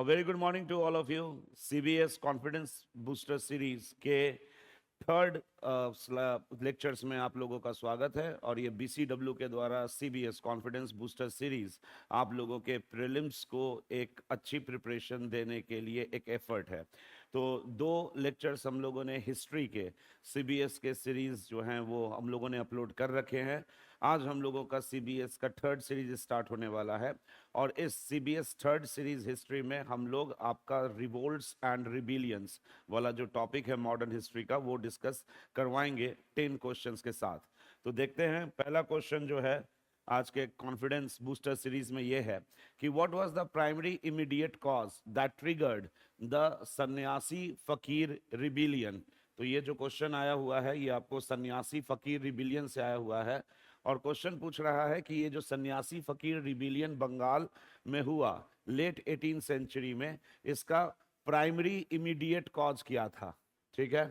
Very good morning to all of you. CBS confidence booster series के third lectures में आप लोगों का स्वागत है। और ये बीसीडब्ल्यू के द्वारा सीबीएस कॉन्फिडेंस बूस्टर सीरीज आप लोगों के प्रीलिम्स को एक अच्छी प्रिपरेशन देने के लिए एक एफर्ट है। तो 2 लेक्चर्स हम लोगों ने हिस्ट्री के सीबीएस के सीरीज जो हैं वो हम लोगों ने अपलोड कर रखे हैं। आज हम लोगों का सीबीएस का थर्ड सीरीज स्टार्ट होने वाला है और इस सीबीएस थर्ड सीरीज हिस्ट्री में हम लोग आपका रिवोल्ट्स एंड रिबिलियंस वाला जो टॉपिक है मॉडर्न हिस्ट्री का वो डिस्कस करवाएंगे 10 क्वेश्चंस के साथ। तो देखते हैं, पहला क्वेश्चन जो है आज के कॉन्फिडेंस बूस्टर सीरीज में ये है कि what was the primary immediate cause that triggered the सन्यासी फकीर रिबिलियन। तो ये जो क्वेश्चन आया हुआ है ये आपको सन्यासी फकीर रिबिलियन से आया हुआ है और क्वेश्चन पूछ रहा है कि ये जो सन्यासी फकीर रिबिलियन बंगाल में हुआ लेट 18 सेंचुरी में, इसका प्राइमरी इमीडिएट कॉज क्या था। ठीक है,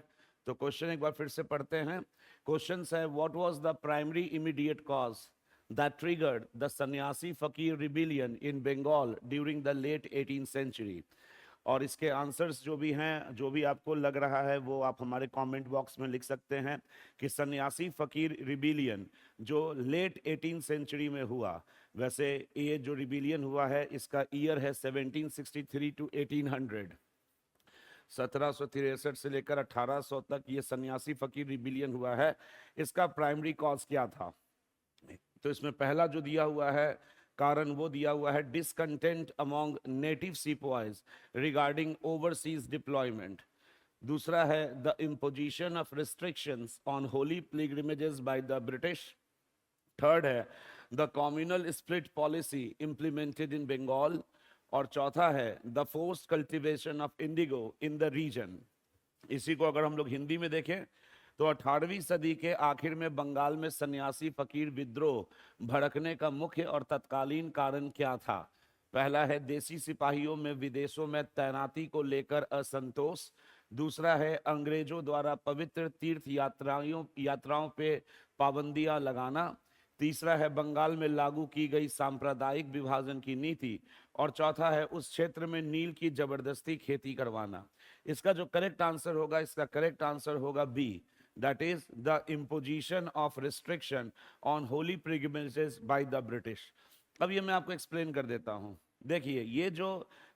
तो क्वेश्चन एक बार फिर से पढ़ते हैं। क्वेश्चन है what was the primary immediate cause that triggered the Sannyasi Fakir rebellion in Bengal during the late 18th century। और इसके आंसर्स जो भी हैं, जो भी आपको लग रहा है वो आप हमारे कमेंट बॉक्स में लिख सकते हैं कि सन्यासी फकीर रिबिलियन जो लेट 18th सेंचुरी में हुआ, वैसे ये जो रिबिलियन हुआ है इसका ईयर है 1763 टू 1800। 1763 से लेकर 1800 तक ये सन्यासी फकीर रिबिलियन हुआ है। इसका प्राइमरी कॉज क्या था? तो इसमें पहला जो दिया हुआ है कारण वो दिया हुआ है discontent among native sepoys regarding overseas deployment. दूसरा है the imposition of restrictions on holy pilgrimages by the British. Third है the communal split policy implemented in Bengal. और चौथा है the forced cultivation of indigo in the region. इसी को अगर हम लोग हिंदी में देखें तो 18वीं सदी के आखिर में बंगाल में सन्यासी फकीर विद्रोह भड़कने का मुख्य और तत्कालीन कारण क्या था? पहला है देसी सिपाहियों में विदेशों में तैनाती को लेकर असंतोष। दूसरा है अंग्रेजों द्वारा पवित्र तीर्थ यात्राओं पे पाबंदियां लगाना। तीसरा है बंगाल में लागू की गई सांप्रदायिक विभाजन की नीति। और चौथा है उस क्षेत्र में नील की जबरदस्ती खेती करवाना। इसका जो करेक्ट आंसर होगा, इसका करेक्ट आंसर होगा B, that is the imposition of restriction on holy pilgrimages by the British। अब ये मैं आपको एक्सप्लेन कर देता हूँ। देखिए, ये जो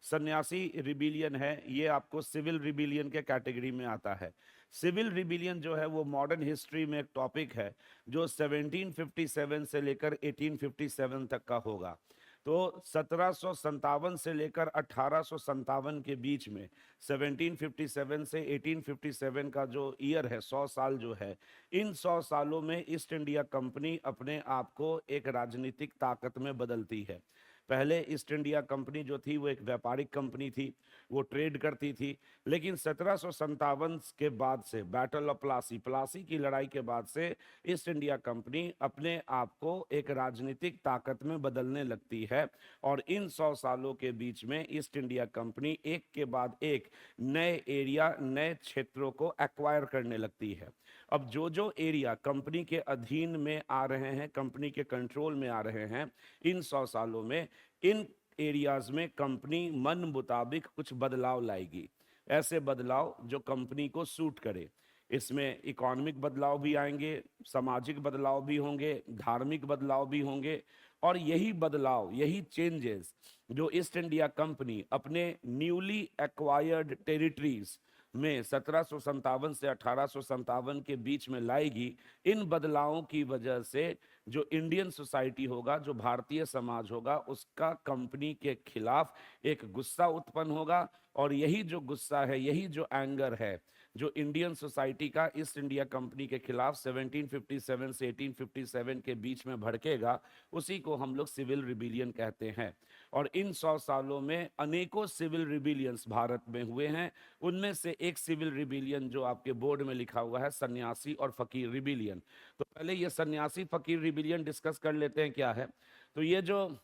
सन्यासी रिबिलियन है ये आपको सिविल रिबिलियन के कैटेगरी में आता है। सिविल रिबिलियन जो है वो मॉडर्न हिस्ट्री में एक टॉपिक है जो 1757 से लेकर 1857 तक का होगा। तो 1757 से लेकर 1857 के बीच में 1757 से 1857 का जो ईयर है, 100 साल जो है, इन 100 सालों में ईस्ट इंडिया कंपनी अपने आप को एक राजनीतिक ताकत में बदलती है। पहले ईस्ट इंडिया कंपनी जो थी वो एक व्यापारिक कंपनी थी, वो ट्रेड करती थी। लेकिन 1757 के बाद से, बैटल ऑफ प्लासी की लड़ाई के बाद से ईस्ट इंडिया कंपनी अपने आप को एक राजनीतिक ताकत में बदलने लगती है। और इन 100 सालों के बीच में ईस्ट इंडिया कंपनी एक के बाद एक नए एरिया, नए क्षेत्रों को एक्वायर करने लगती है। अब जो जो एरिया कंपनी के अधीन में आ रहे हैं, कंपनी के कंट्रोल में आ रहे हैं, इन 100 सालों में इन एरियाज में कंपनी मन मुताबिक कुछ बदलाव लाएगी। ऐसे बदलाव जो कंपनी को सूट करे। इसमें इकोनॉमिक बदलाव भी आएंगे, सामाजिक बदलाव भी होंगे, धार्मिक बदलाव भी होंगे। और यही बदलाव, यही चेंजेस जो ईस्ट इंडिया कंपनी अपने न्यूली एक्वायर्ड टेरिटरीज में 1757 से 1857 के बीच में लाएगी, इन बदलावों की वजह से जो इंडियन सोसाइटी होगा, जो भारतीय समाज होगा, उसका कंपनी के खिलाफ एक गुस्सा उत्पन्न होगा। और यही जो गुस्सा है, यही जो एंगर है जो इंडियन सोसाइटी का ईस्ट इंडिया कंपनी के खिलाफ 1757 से 1857 के बीच में भड़केगा, उसी को हम लोग सिविल रिबिलियन कहते हैं। और इन 100 सालों में अनेकों सिविल रिबिलियंस भारत में हुए हैं। उनमें से एक सिविल रिबिलियन जो आपके बोर्ड में लिखा हुआ है सन्यासी और फकीर रिबिलियन। तो पहले ये सन्यासी फकीर रिबिलियन डिस्कस कर लेते हैं क्या है। तो ये जो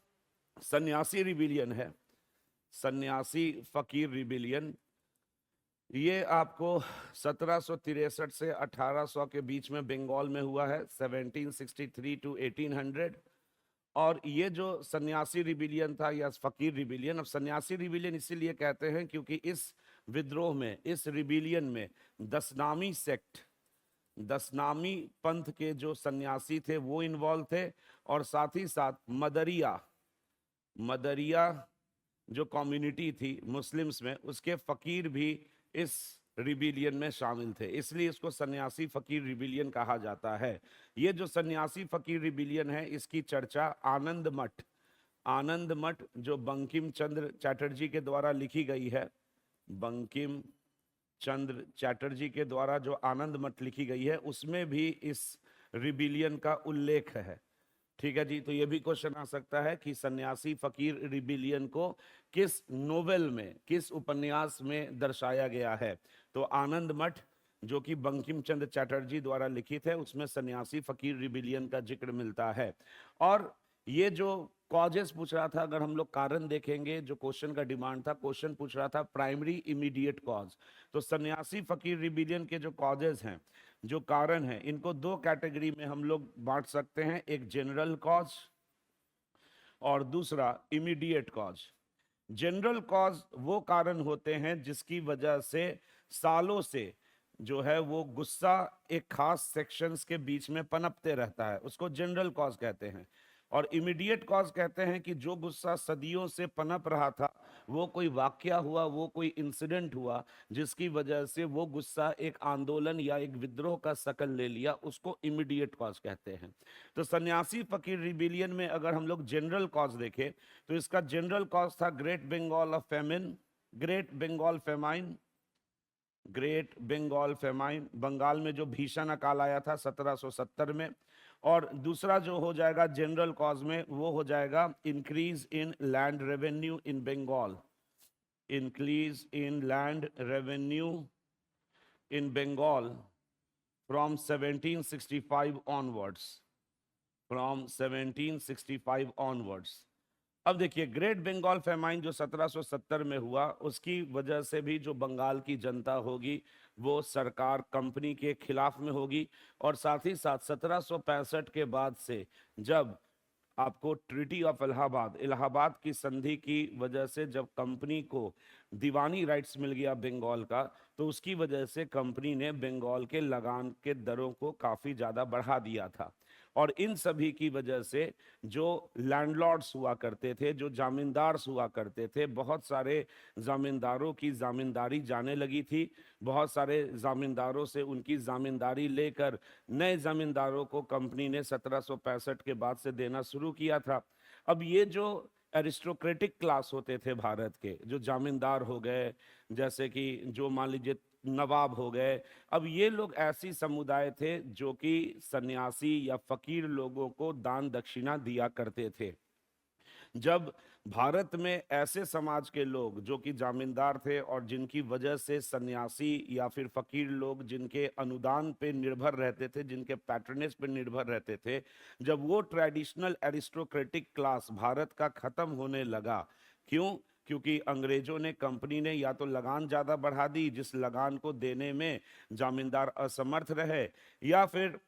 सन्यासी रिबिलियन है, सन्यासी फकीर रिबिलियन, ये आपको 1763 से 1800 के बीच में बंगाल में हुआ है, 1763 टू 1800। और ये जो सन्यासी रिबिलियन था या फकीर रिबिलियन, अब सन्यासी रिबिलियन इसीलिए कहते हैं क्योंकि इस विद्रोह में, इस रिबिलियन में दशनामी सेक्ट, दशनामी पंथ के जो सन्यासी थे वो इन्वॉल्व थे, और साथ ही साथ मदरिया, मदरिया जो कम्युनिटी थी मुस्लिम्स में, उसके फकीर भी इस रिबिलियन में शामिल थे, इसलिए इसको सन्यासी फकीर रिबिलियन कहा जाता है। ये जो सन्यासी फकीर रिबिलियन है, इसकी चर्चा आनंद मठ, आनंद मठ जो बंकिम चंद्र चैटर्जी के द्वारा लिखी गई है, बंकिम चंद्र चैटर्जी के द्वारा जो आनंद मठ लिखी गई है, उसमें भी इस रिबिलियन का उल्लेख है। ठीक है जी, तो ये भी क्वेश्चन आ सकता है कि सन्यासी फकीर रिबिलियन को किस नोवेल में, किस उपन्यास में दर्शाया गया है। तो आनंद मठ जो कि बंकिम चंद्र चैटर्जी द्वारा लिखित है, उसमें सन्यासी फकीर रिबिलियन का जिक्र मिलता है। और ये जो कॉजेस पूछ रहा था, अगर हम लोग कारण देखेंगे, जो क्वेश्चन का डिमांड था, क्वेश्चन पूछ रहा था प्राइमरी इमीडिएट कॉज। तो सन्यासी फकीर रिबिलियन के जो कॉजेस हैं, जो कारण हैं, इनको दो कैटेगरी में हम लोग बांट सकते हैं, एक जनरल कॉज और दूसरा इमीडिएट कॉज। जनरल कॉज वो कारण होते हैं जिसकी वजह से सालों से जो है वो गुस्सा एक खास सेक्शंस के बीच में पनपते रहता है, उसको जनरल कॉज कहते हैं। और इमीडिएट कॉज कहते हैं कि जो गुस्सा सदियों से पनप रहा था, वो कोई वाकया हुआ, वो कोई इंसिडेंट हुआ जिसकी वजह से वो गुस्सा एक आंदोलन या एक विद्रोह का शकल ले लिया, उसको इमीडिएट कॉज कहते हैं। तो सन्यासी फकीर रिबिलियन में अगर हम लोग जनरल कॉज देखें, तो इसका जनरल कॉज था great Bengal of famine, great Bengal famine, great Bengal famine, Bengal में जो भीषण अकाल आया था 1770 में। और दूसरा जो हो जाएगा जनरल कॉज में, वो हो जाएगा increase in land revenue in Bengal, increase in land revenue in Bengal from 1765 onwards, from 1765 onwards. अब देखिए, ग्रेट बंगाल फेमाइन जो 1770 में हुआ, उसकी वजह से भी जो बंगाल की जनता होगी वो सरकार कंपनी के खिलाफ में होगी। और साथ ही साथ 1765 के बाद से जब आपको ट्रीटी ऑफ इलाहाबाद, इलाहाबाद की संधि की वजह से जब कंपनी को दीवानी राइट्स मिल गया बंगाल का, तो उसकी वजह से कंपनी ने बंगाल के लगान के दरों को काफ़ी ज़्यादा बढ़ा दिया था। और इन सभी की वजह से जो लैंडलॉर्ड्स हुआ करते थे, जो जामींदार्स हुआ करते थे, बहुत सारे जामींदारों की जामींदारी जाने लगी थी। बहुत सारे जामींदारों से उनकी जामींदारी लेकर नए जामींदारों को कंपनी ने 1765 के बाद से देना शुरू किया था। अब ये जो एरिस्टोक्रेटिक क्लास होते थे भारत के, जो जामींदार हो गए, जैसे कि जो मान लीजिए नवाब हो गए, अब ये लोग ऐसी समुदाय थे जो कि सन्यासी या फकीर लोगों को दान दक्षिणा दिया करते थे। जब भारत में ऐसे समाज के लोग जो कि जामींदार थे और जिनकी वजह से सन्यासी या फिर फकीर लोग जिनके अनुदान पे निर्भर रहते थे, जिनके पैट्रनेज पे निर्भर रहते थे, जब वो ट्रेडिशनल एरिस्टोक्रेटिक क्लास भारत का खत्म होने लगा, क्यों? क्योंकि अंग्रेजों ने, कंपनी ने या तो लगान ज़्यादा बढ़ा दी, जिस लगान को देने में जामींदार असमर्थ रहे, या फिर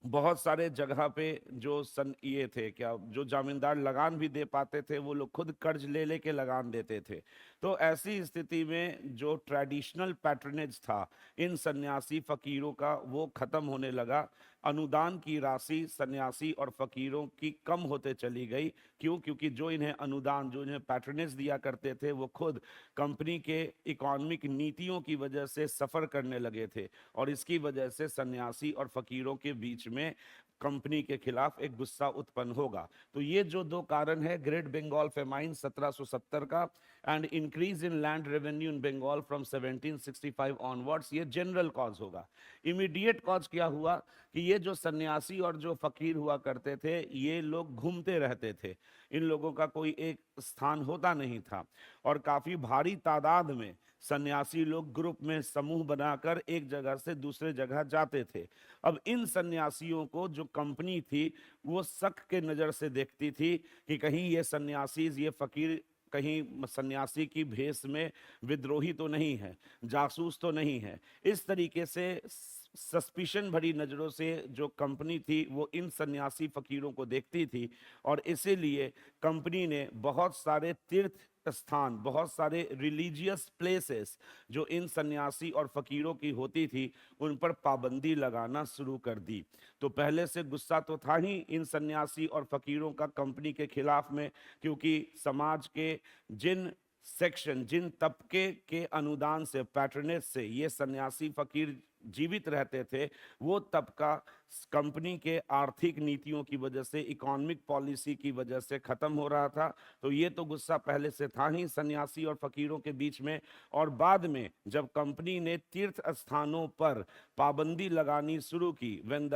बहुत सारे जगह पे जो ये थे क्या, जो जामींदार लगान भी दे पाते थे, वो लोग खुद कर्ज ले लेके लगान देते थे। तो ऐसी स्थिति में जो ट्रेडिशनल पैट्रनेज था इन सन्यासी फकीरों का, वो खत्म होने लगा। अनुदान की राशि सन्यासी और फकीरों की कम होते चली गई। क्यों? क्योंकि जो इन्हें अनुदान, जो इन्हें पैट्रनेज दिया करते थे, वो खुद कंपनी के इकोनॉमिक नीतियों की वजह से सफ़र करने लगे थे, और इसकी वजह से सन्यासी और फकीरों के बीच में कंपनी के खिलाफ एक गुस्सा उत्पन्न होगा। तो ये जो दो कारण है, ग्रेट बंगाल फेमाइन 1770 का and increase in land revenue in Bengal from 1765 onwards, ये जनरल कॉज होगा। इमीडिएट कॉज क्या हुआ कि ये जो सन्यासी और जो फकीर हुआ करते थे, ये लोग घूमते रहते थे, इन लोगों का कोई एक स्थान होता नहीं था, और काफी भारी तादाद में सन्यासी लोग ग्रुप में समूह बनाकर एक जगह से दूसरे जगह जाते थे। अब इन सन्यासियों को जो कंपनी थी वो शक के नज़र से देखती थी कि कहीं ये सन्यासी, ये फकीर कहीं सन्यासी की भेष में विद्रोही तो नहीं है, जासूस तो नहीं है। इस तरीके से सस्पिशन भरी नजरों से जो कंपनी थी वो इन सन्यासी फकीरों को देखती थी, और इसीलिए कंपनी ने बहुत सारे तीर्थ स्थान, बहुत सारे रिलीजियस प्लेसेस जो इन सन्यासी और फकीरों की होती थी, उन पर पाबंदी लगाना शुरू कर दी। तो पहले से गुस्सा तो था ही इन सन्यासी और फकीरों का कंपनी के खिलाफ में, क्योंकि समाज के जिन सेक्शन, जिन तबके के अनुदान से, पैट्रनेज से ये सन्यासी फकीर जीवित रहते थे, वो तबका कंपनी के आर्थिक नीतियों की वजह से, इकोनॉमिक पॉलिसी की वजह से खत्म हो रहा था। तो ये तो गुस्सा पहले से था ही सन्यासी और फकीरों के बीच में। और बाद में जब कंपनी ने तीर्थ स्थानों पर पाबंदी लगानी शुरू की, when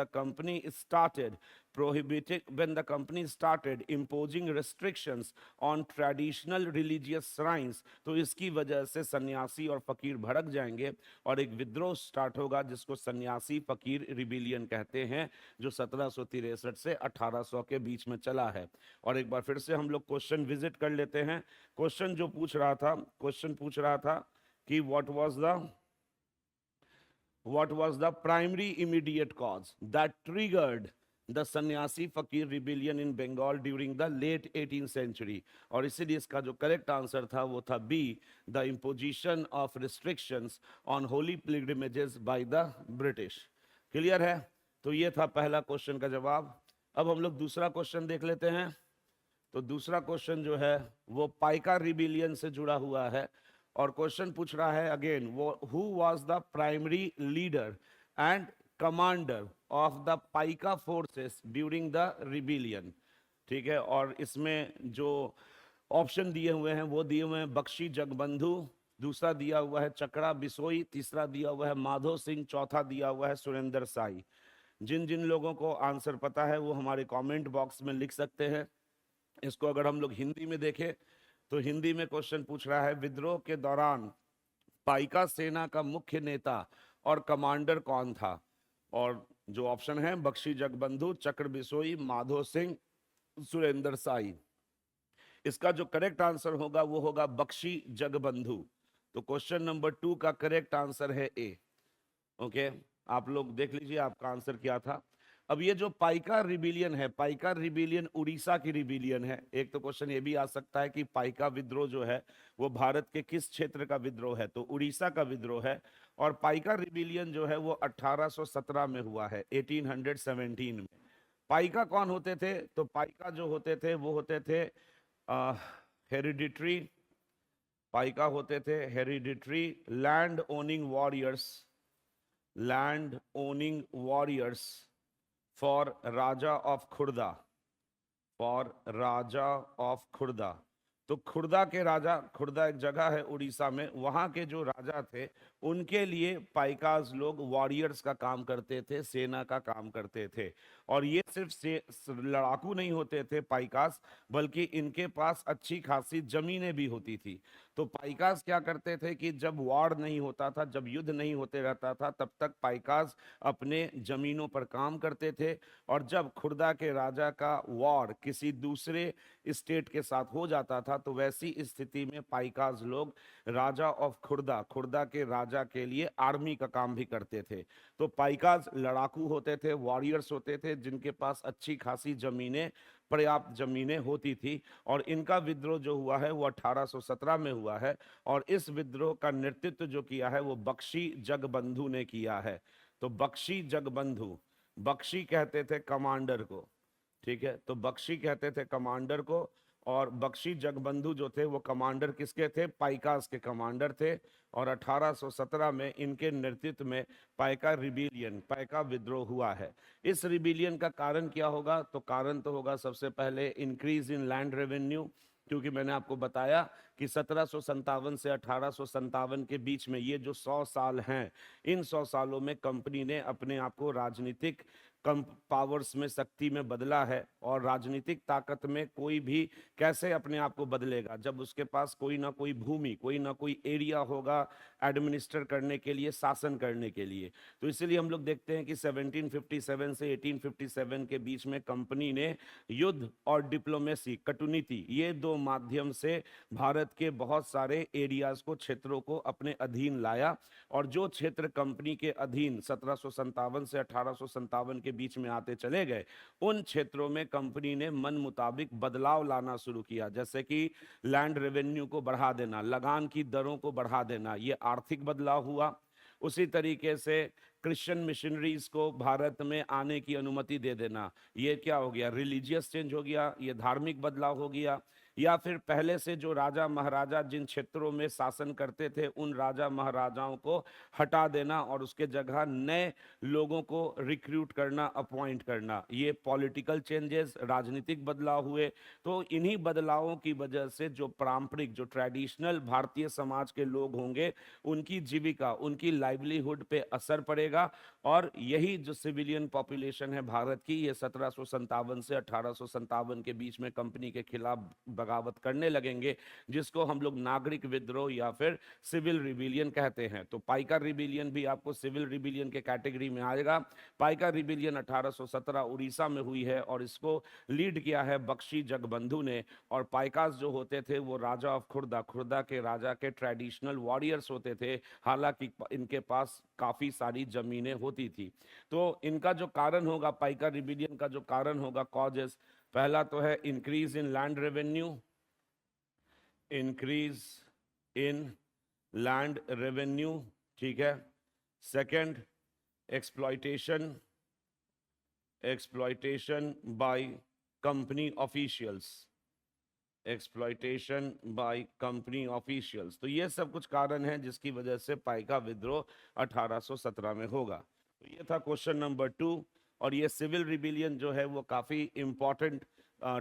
the company started imposing restrictions on traditional religious shrines, तो इसकी वजह से सन्यासी और फकीर भड़क जाएंगे और एक विद्रोह स्टार्ट होगा, जिसको सन्यासी फकीर रिबिलियन कहते हैं, जो 1763 से 1800 के बीच में चला है। और एक बार फिर से हम लोग क्वेश्चन विजिट कर लेते हैं। क्वेश्चन जो पूछ रहा था, क्वेश्चन पूछ रहा था कि what was the primary immediate cause that triggered the Sanyasi Fakir rebellion in Bengal during the late 18th century. और इसीलिए इसका जो करेक्ट आंसर था वो था B, the imposition of restrictions on holy pilgrimages by the British. Clear है? तो ये था पहला क्वेश्चन का जवाब। अब हम लोग दूसरा क्वेश्चन देख लेते हैं। तो दूसरा क्वेश्चन जो है वो पाइका रिबिलियन से जुड़ा हुआ है, और क्वेश्चन पूछ रहा है अगेन, वो who was the primary leader and commander of the Paika forces during the rebellion. ठीक है, और इसमें जो ऑप्शन दिए हुए हैं वो दिए हुए हैं बख्शी जगबंधु, दूसरा दिया हुआ है चकड़ा बिसोई, तीसरा दिया हुआ है माधो सिंह, चौथा दिया हुआ है सुरेंद्र साई। जिन जिन लोगों को आंसर पता है वो हमारे कमेंट बॉक्स में लिख सकते हैं। इसको अगर हम लोग हिंदी में देखें तो हिंदी में क्वेश्चन पूछ रहा है, विद्रोह के दौरान पाइका सेना का मुख्य नेता और कमांडर कौन था? और जो ऑप्शन है बख्शी जगबंधु, चक्र बिसोई, माधो सिंह, सुरेंद्र साई। इसका जो करेक्ट आंसर होगा वो होगा बख्शी जगबंधु। तो क्वेश्चन नंबर 2 का करेक्ट आंसर है ए। ओके, आप लोग देख लीजिए आपका आंसर क्या था। अब ये जो पाइका रिबिलियन है, पाइका रिबिलियन उड़ीसा की रिबिलियन है। एक तो क्वेश्चन ये भी आ सकता है कि पाइका विद्रोह जो है वो भारत के किस क्षेत्र का विद्रोह है? तो उड़ीसा का विद्रोह है। और पाइका रिबिलियन जो है वो 1817 में हुआ है, 1817 में। पाइका कौन होते थे? तो पाइका जो होते थे वो होते थे हेरिडिटरी, पाइका होते थे hereditary land owning warriors for Raja of Khurda, तो खुर्दा के राजा, खुर्दा एक जगह है उड़ीसा में, वहां के जो राजा थे उनके लिए पाइकाज लोग वॉरियर्स का काम करते थे, सेना का काम करते थे। और ये सिर्फ लड़ाकू नहीं होते थे पाइकास, बल्कि इनके पास अच्छी खासी जमीनें भी होती थी। तो पाइकास क्या करते थे कि जब वॉर नहीं होता था, जब युद्ध नहीं होते रहता था, तब तक पाइकास अपने जमीनों पर काम करते थे। और जब खुर्दा के राजा का वॉर किसी दूसरे स्टेट के साथ हो जाता था, तो वैसी स्थिति में पाइकास लोग राजा ऑफ खुर्दा, खुर्दा के राजा के लिए आर्मी का काम भी करते थे। तो पाइकास लड़ाकू होते थे, वॉरियर्स होते थे, जिनके पास अच्छी खासी जमीनें, पर्याप्त जमीनें होती थी। और इनका विद्रोह जो हुआ है वो 1817 में हुआ है। और इस विद्रोह का नेतृत्व जो किया है वो बख्शी जगबंधु ने किया है। तो बख्शी जगबंधु, बख्शी कहते थे कमांडर को, ठीक है, तो बख्शी कहते थे कमांडर को। और बख्शी जगबंधु जो थे वो कमांडर किसके थे? पाइकास के कमांडर थे। और 1817 में इनके नेतृत्व में पाइका रिबिलियन, पाइका विद्रोह हुआ है। इस रिबिलियन का कारण क्या होगा? तो कारण तो होगा सबसे पहले इंक्रीज इन लैंड रेवेन्यू, क्योंकि मैंने आपको बताया कि 1757 से 1857 के बीच में ये जो 100 साल हैं, इन 100 सालों में कंपनी ने अपने आप को राजनीतिक कम पावर्स में, शक्ति में बदला है। और राजनीतिक ताकत में कोई भी कैसे अपने आप को बदलेगा जब उसके पास कोई ना कोई भूमि, कोई ना कोई एरिया होगा एडमिनिस्टर करने के लिए, शासन करने के लिए। तो इसीलिए हम लोग देखते हैं कि 1757 से 1857 के बीच में कंपनी ने युद्ध और डिप्लोमेसी, कटुनीति, ये दो माध्यम से भारत भारत के बहुत सारे एरियाज को, क्षेत्रों को अपने अधीन लाया, और जो क्षेत्र कंपनी के अधीन 1757 से 1857 के बीच में आते चले गए, उन क्षेत्रों में कंपनी ने मन मुताबिक बदलाव लाना शुरू किया, जैसे कि लैंड रेवेन्यू को बढ़ा देना, लगान की दरों को बढ़ा देना, ये आर्थिक बदलाव हुआ। उसी तरीके से क्रिश्चियन मिशनरीज को भारत में आने की अनुमति दे देना, ये क्या हो गया, रिलीजियस चेंज हो गया, ये धार्मिक बदलाव हो गया। या फिर पहले से जो राजा महाराजा जिन क्षेत्रों में शासन करते थे, उन राजा महाराजाओं को हटा देना और उसके जगह नए लोगों को रिक्रूट करना, अपॉइंट करना, ये पॉलिटिकल चेंजेस, राजनीतिक बदलाव हुए। तो इन्हीं बदलावों की वजह से जो पारंपरिक, जो ट्रेडिशनल भारतीय समाज के लोग होंगे, उनकी जीविका, उनकी लाइवलीहुड पे असर पड़ेगा। और यही जो सिविलियन पॉपुलेशन है भारत की, ये 1757 से 1857 के बीच में कंपनी के खिलाफ बगावत करने लगेंगे, जिसको हम लोग नागरिक विद्रोह या फिर सिविल रिबिलियन कहते हैं। तो पाइका रिबिलियन भी आपको सिविल रिबिलियन के कैटेगरी में आएगा। पाइका रिबिलियन 1817 उड़ीसा में हुई है और इसको लीड किया है बख्शी जगबंधु ने। और पाइकास जो होते थे वो राजा ऑफ खुर्दा, खुर्दा के राजा के ट्रेडिशनल वॉरियर्स होते थे, हालांकि इनके पास काफी सारी जमीनें होती थी। तो इनका जो कारण होगा, पाइका रिबिलियन का जो कारण होगा, कॉजेस, पहला तो है increase in land revenue, increase in land revenue, ठीक है। Second, exploitation, exploitation by company officials, exploitation by company officials. तो ये सब कुछ कारण हैं जिसकी वजह से पाइका विद्रोह 1817 में होगा। तो ये था क्वेश्चन नंबर 2। और ये सिविल रिबिलियन जो है वो काफ़ी इम्पॉर्टेंट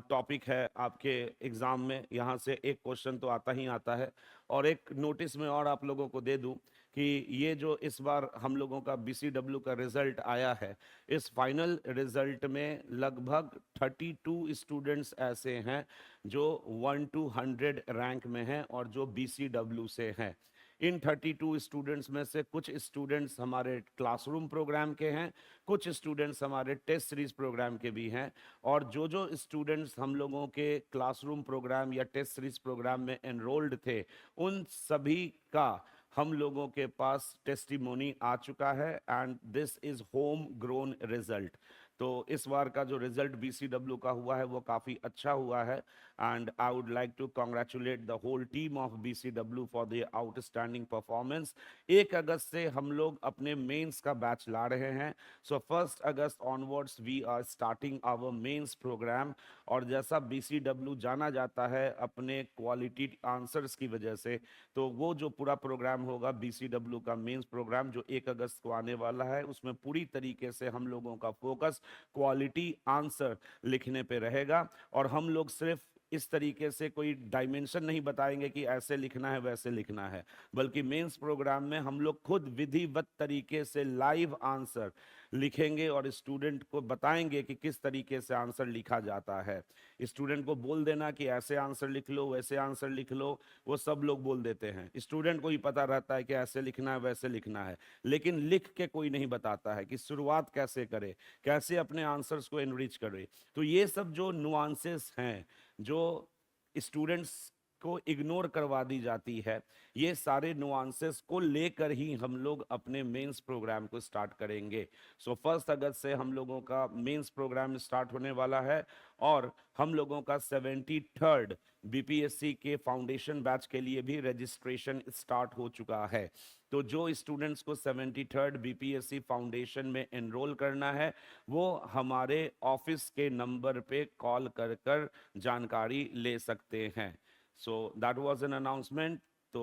टॉपिक है आपके एग्ज़ाम में, यहाँ से एक क्वेश्चन तो आता ही आता है। और एक नोटिस में और आप लोगों को दे दूं कि ये जो इस बार हम लोगों का BCW का रिजल्ट आया है, इस फाइनल रिजल्ट में लगभग 32 स्टूडेंट्स ऐसे हैं जो 1 to 100 रैंक में हैं और जो BCW से हैं। इन 32 स्टूडेंट्स में से कुछ स्टूडेंट्स हमारे क्लासरूम प्रोग्राम के हैं, कुछ स्टूडेंट्स हमारे टेस्ट सीरीज प्रोग्राम के भी हैं। और जो जो स्टूडेंट्स हम लोगों के क्लासरूम प्रोग्राम या टेस्ट सीरीज प्रोग्राम में एनरोल्ड थे, उन सभी का हम लोगों के पास टेस्टिमोनी आ चुका है, and this is home grown result. तो इस बार का जो रिजल्ट BCW का हुआ है वो काफ़ी अच्छा हुआ है, and I would like to congratulate the whole team of BCW for the outstanding performance. 1 अगस्त से हम लोग अपने मेंस का बैच ला रहे हैं। सो 1 अगस्त onwards we are starting our mains program. और जैसा BCW जाना जाता है अपने क्वालिटी आंसर्स की वजह से, तो वो जो पूरा प्रोग्राम होगा BCW का मेंस प्रोग्राम जो 1 अगस्त को आने वाला है, उसमें पूरी तरीके से हम लोगों का फोकस क्वालिटी आंसर लिखने पे रहेगा। और हम लोग सिर्फ इस तरीके से कोई डायमेंशन नहीं बताएंगे कि ऐसे लिखना है वैसे लिखना है, बल्कि मेंस प्रोग्राम में हम लोग खुद विधिवत तरीके से लाइव आंसर लिखेंगे और स्टूडेंट को बताएंगे कि किस तरीके से आंसर लिखा जाता है। स्टूडेंट को बोल देना कि ऐसे आंसर लिख लो, वैसे आंसर लिख लो, वो सब लोग बोल देते हैं। स्टूडेंट को ही पता रहता है कि ऐसे लिखना है वैसे लिखना है, लेकिन लिख के कोई नहीं बताता है कि शुरुआत कैसे करे, कैसे अपने आंसर्स को एनरिच करे। तो ये सब जो नुआंसेस हैं जो स्टूडेंट्स को इग्नोर करवा दी जाती है, ये सारे नुआंसेस को लेकर ही हम लोग अपने मेंस प्रोग्राम को स्टार्ट करेंगे। सो 1 अगस्त से हम लोगों का मेंस प्रोग्राम स्टार्ट होने वाला है, और हम लोगों का 73rd BPSC के फाउंडेशन बैच के लिए भी रजिस्ट्रेशन स्टार्ट हो चुका है। तो जो स्टूडेंट्स को 73rd BPSC फाउंडेशन में एनरोल करना है, वो हमारे ऑफिस के नंबर पे कॉल कर कर जानकारी ले सकते हैं। So that was an announcement. तो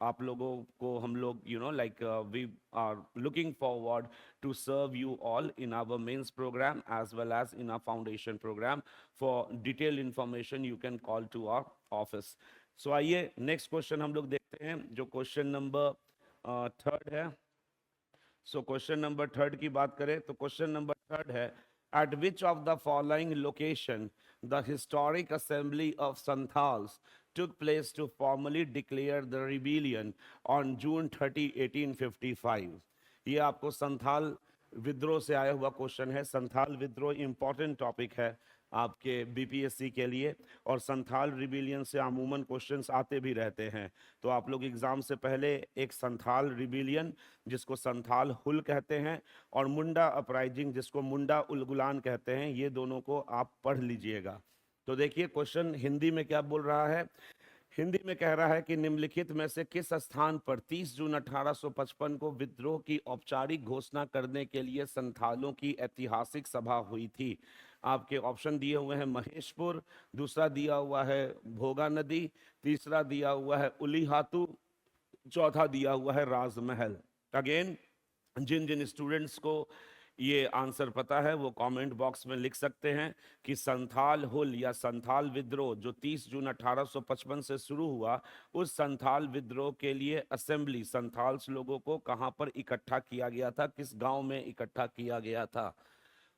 आप लोगों को हम लोग we are looking forward to serve you all in our mains program as well as in our foundation program. For detailed information you can call to our office. So आइए next question हम लोग देखते हैं, जो question number 3 है। So question number 3 की बात करें तो क्वेश्चन नंबर 3 है, at which of the following location the historic assembly of Santals took place to formally declare the rebellion on June 30, 1855? ये आपको संथाल विद्रोह से आया हुआ क्वेश्चन है। संथाल विद्रोह इंपॉर्टेंट टॉपिक है आपके बीपीएससी के लिए, और संथाल रिबिलियन से अमूमन क्वेश्चंस आते भी रहते हैं। तो आप लोग एग्जाम से पहले एक संथाल रिबिलियन, जिसको संथाल हुल कहते हैं, और मुंडा अपराइजिंग, जिसको मुंडा उलगुलान कहते हैं, ये दोनों को आप पढ़ लीजिएगा। तो देखिए क्वेश्चन हिंदी में क्या बोल रहा है। हिंदी में कह रहा है कि निम्नलिखित में से किस स्थान पर 30 जून 1855 को विद्रोह की औपचारिक घोषणा करने के लिए संथालों की ऐतिहासिक सभा हुई थी। आपके ऑप्शन दिए हुए हैं महेशपुर, दूसरा दिया हुआ है भोगा नदी, तीसरा दिया हुआ है उलीहातू, चौथा दिया हुआ है राजमहल। अगेन, जिन जिन स्टूडेंट्स को ये आंसर पता है वो कमेंट बॉक्स में लिख सकते हैं कि संथाल हुल या संथाल विद्रोह जो 30 जून 1855 से शुरू हुआ, उस संथाल विद्रोह के लिए असेंबली संथाल्स लोगों को कहां पर इकट्ठा किया गया था, किस गांव में इकट्ठा किया गया था।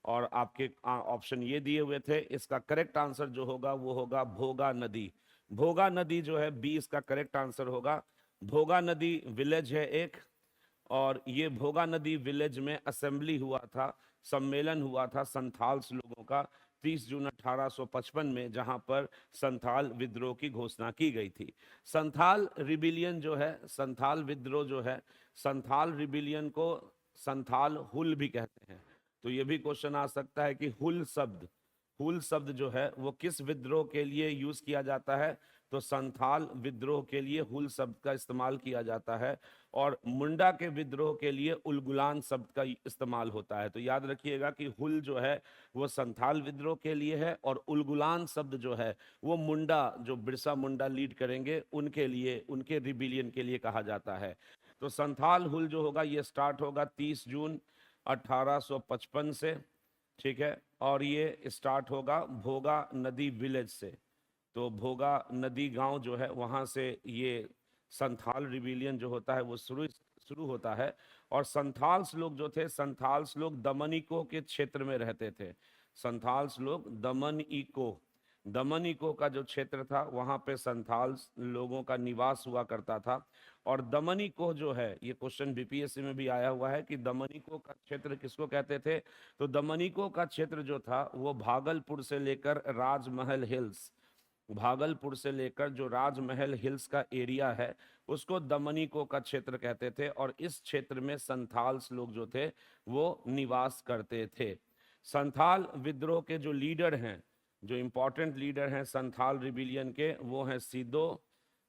और आपके ऑप्शन ये दिए हुए थे। इसका करेक्ट आंसर जो होगा वो होगा भोगा नदी। भोगा नदी जो है बी इसका करेक्ट आंसर होगा। भोगा नदी विलेज है एक, और ये भोगा नदी विलेज में असेंबली हुआ था, सम्मेलन हुआ था संथाल्स लोगों का 30 जून 1855 में, जहां पर संथाल विद्रोह की घोषणा की गई थी। संथाल रिबिलियन जो है, संथाल विद्रोह जो है, संथाल रिबिलियन को संथाल हुल भी कहते हैं। तो ये भी क्वेश्चन आ सकता है कि हुल शब्द जो है वो किस विद्रोह के लिए यूज किया जाता है। तो संथाल विद्रोह के लिए हुल शब्द का इस्तेमाल किया जाता है, और मुंडा के विद्रोह के लिए उलगुलान शब्द का इस्तेमाल होता है। तो याद रखिएगा कि हुल जो है वो संथाल विद्रोह के लिए है, और उलगुलान शब्द जो है वो मुंडा, जो बिरसा मुंडा लीड करेंगे उनके लिए, उनके रिबिलियन के लिए कहा जाता है। तो संथाल हुल जो होगा ये स्टार्ट होगा 30 जून 1855 से, ठीक है, और ये स्टार्ट होगा भोगा नदी विलेज से। तो भोगा नदी गांव जो है वहां से ये संथाल रिबिलियन जो होता है वो शुरू होता है। और संथाल्स लोग जो थे, संथाल्स लोग दमनिको के क्षेत्र में रहते थे। संथाल्स लोग दमनिको का जो क्षेत्र था वहां पे संथाल्स लोगों का निवास हुआ करता था। और दमनिको जो है, ये क्वेश्चन बीपीएससी में भी आया हुआ है कि दमनिको का क्षेत्र किसको कहते थे। तो दमनिको का क्षेत्र जो था वो भागलपुर से लेकर राजमहल हिल्स, भागलपुर से लेकर जो राजमहल हिल्स का एरिया है उसको दमनिको का क्षेत्र कहते थे। और इस क्षेत्र में संथाल्स लोग जो थे वो निवास करते थे। संथाल विद्रोह के जो लीडर हैं, जो इंपॉर्टेंट लीडर हैं संथाल रिबिलियन के, वो हैं सीदो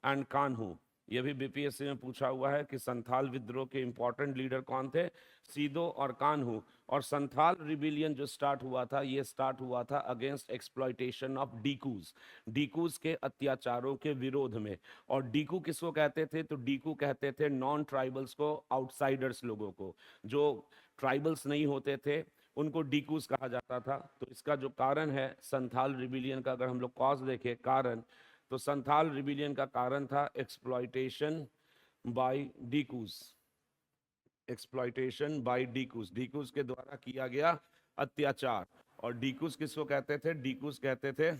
एंड कान्हू। ये भी बीपीएससी में पूछा हुआ है कि संथाल विद्रोह के इंपॉर्टेंट लीडर कौन थे, सीदो और कान्हू। और संथाल रिबिलियन जो स्टार्ट हुआ था, ये स्टार्ट हुआ था अगेंस्ट एक्सप्लॉइटेशन ऑफ डीकूज, डीकूज के अत्याचारों के विरोध में। और डीकू किसको कहते थे, तो डीकू कहते थे नॉन ट्राइबल्स को, आउटसाइडर्स लोगों को, जो ट्राइबल्स नहीं होते थे उनको डीकूज कहा जाता था। तो इसका जो कारण है संथाल रिबिलियन का, अगर हम लोग कॉज देखें कारण, तो संथाल रिबिलियन का कारण था एक्सप्लॉइटेशन बाय डीकूज, एक्सप्लॉइटेशन बाय डीकूज, डीकूज के द्वारा किया गया अत्याचार। और डीकूज किसको कहते थे, डीकूज कहते थे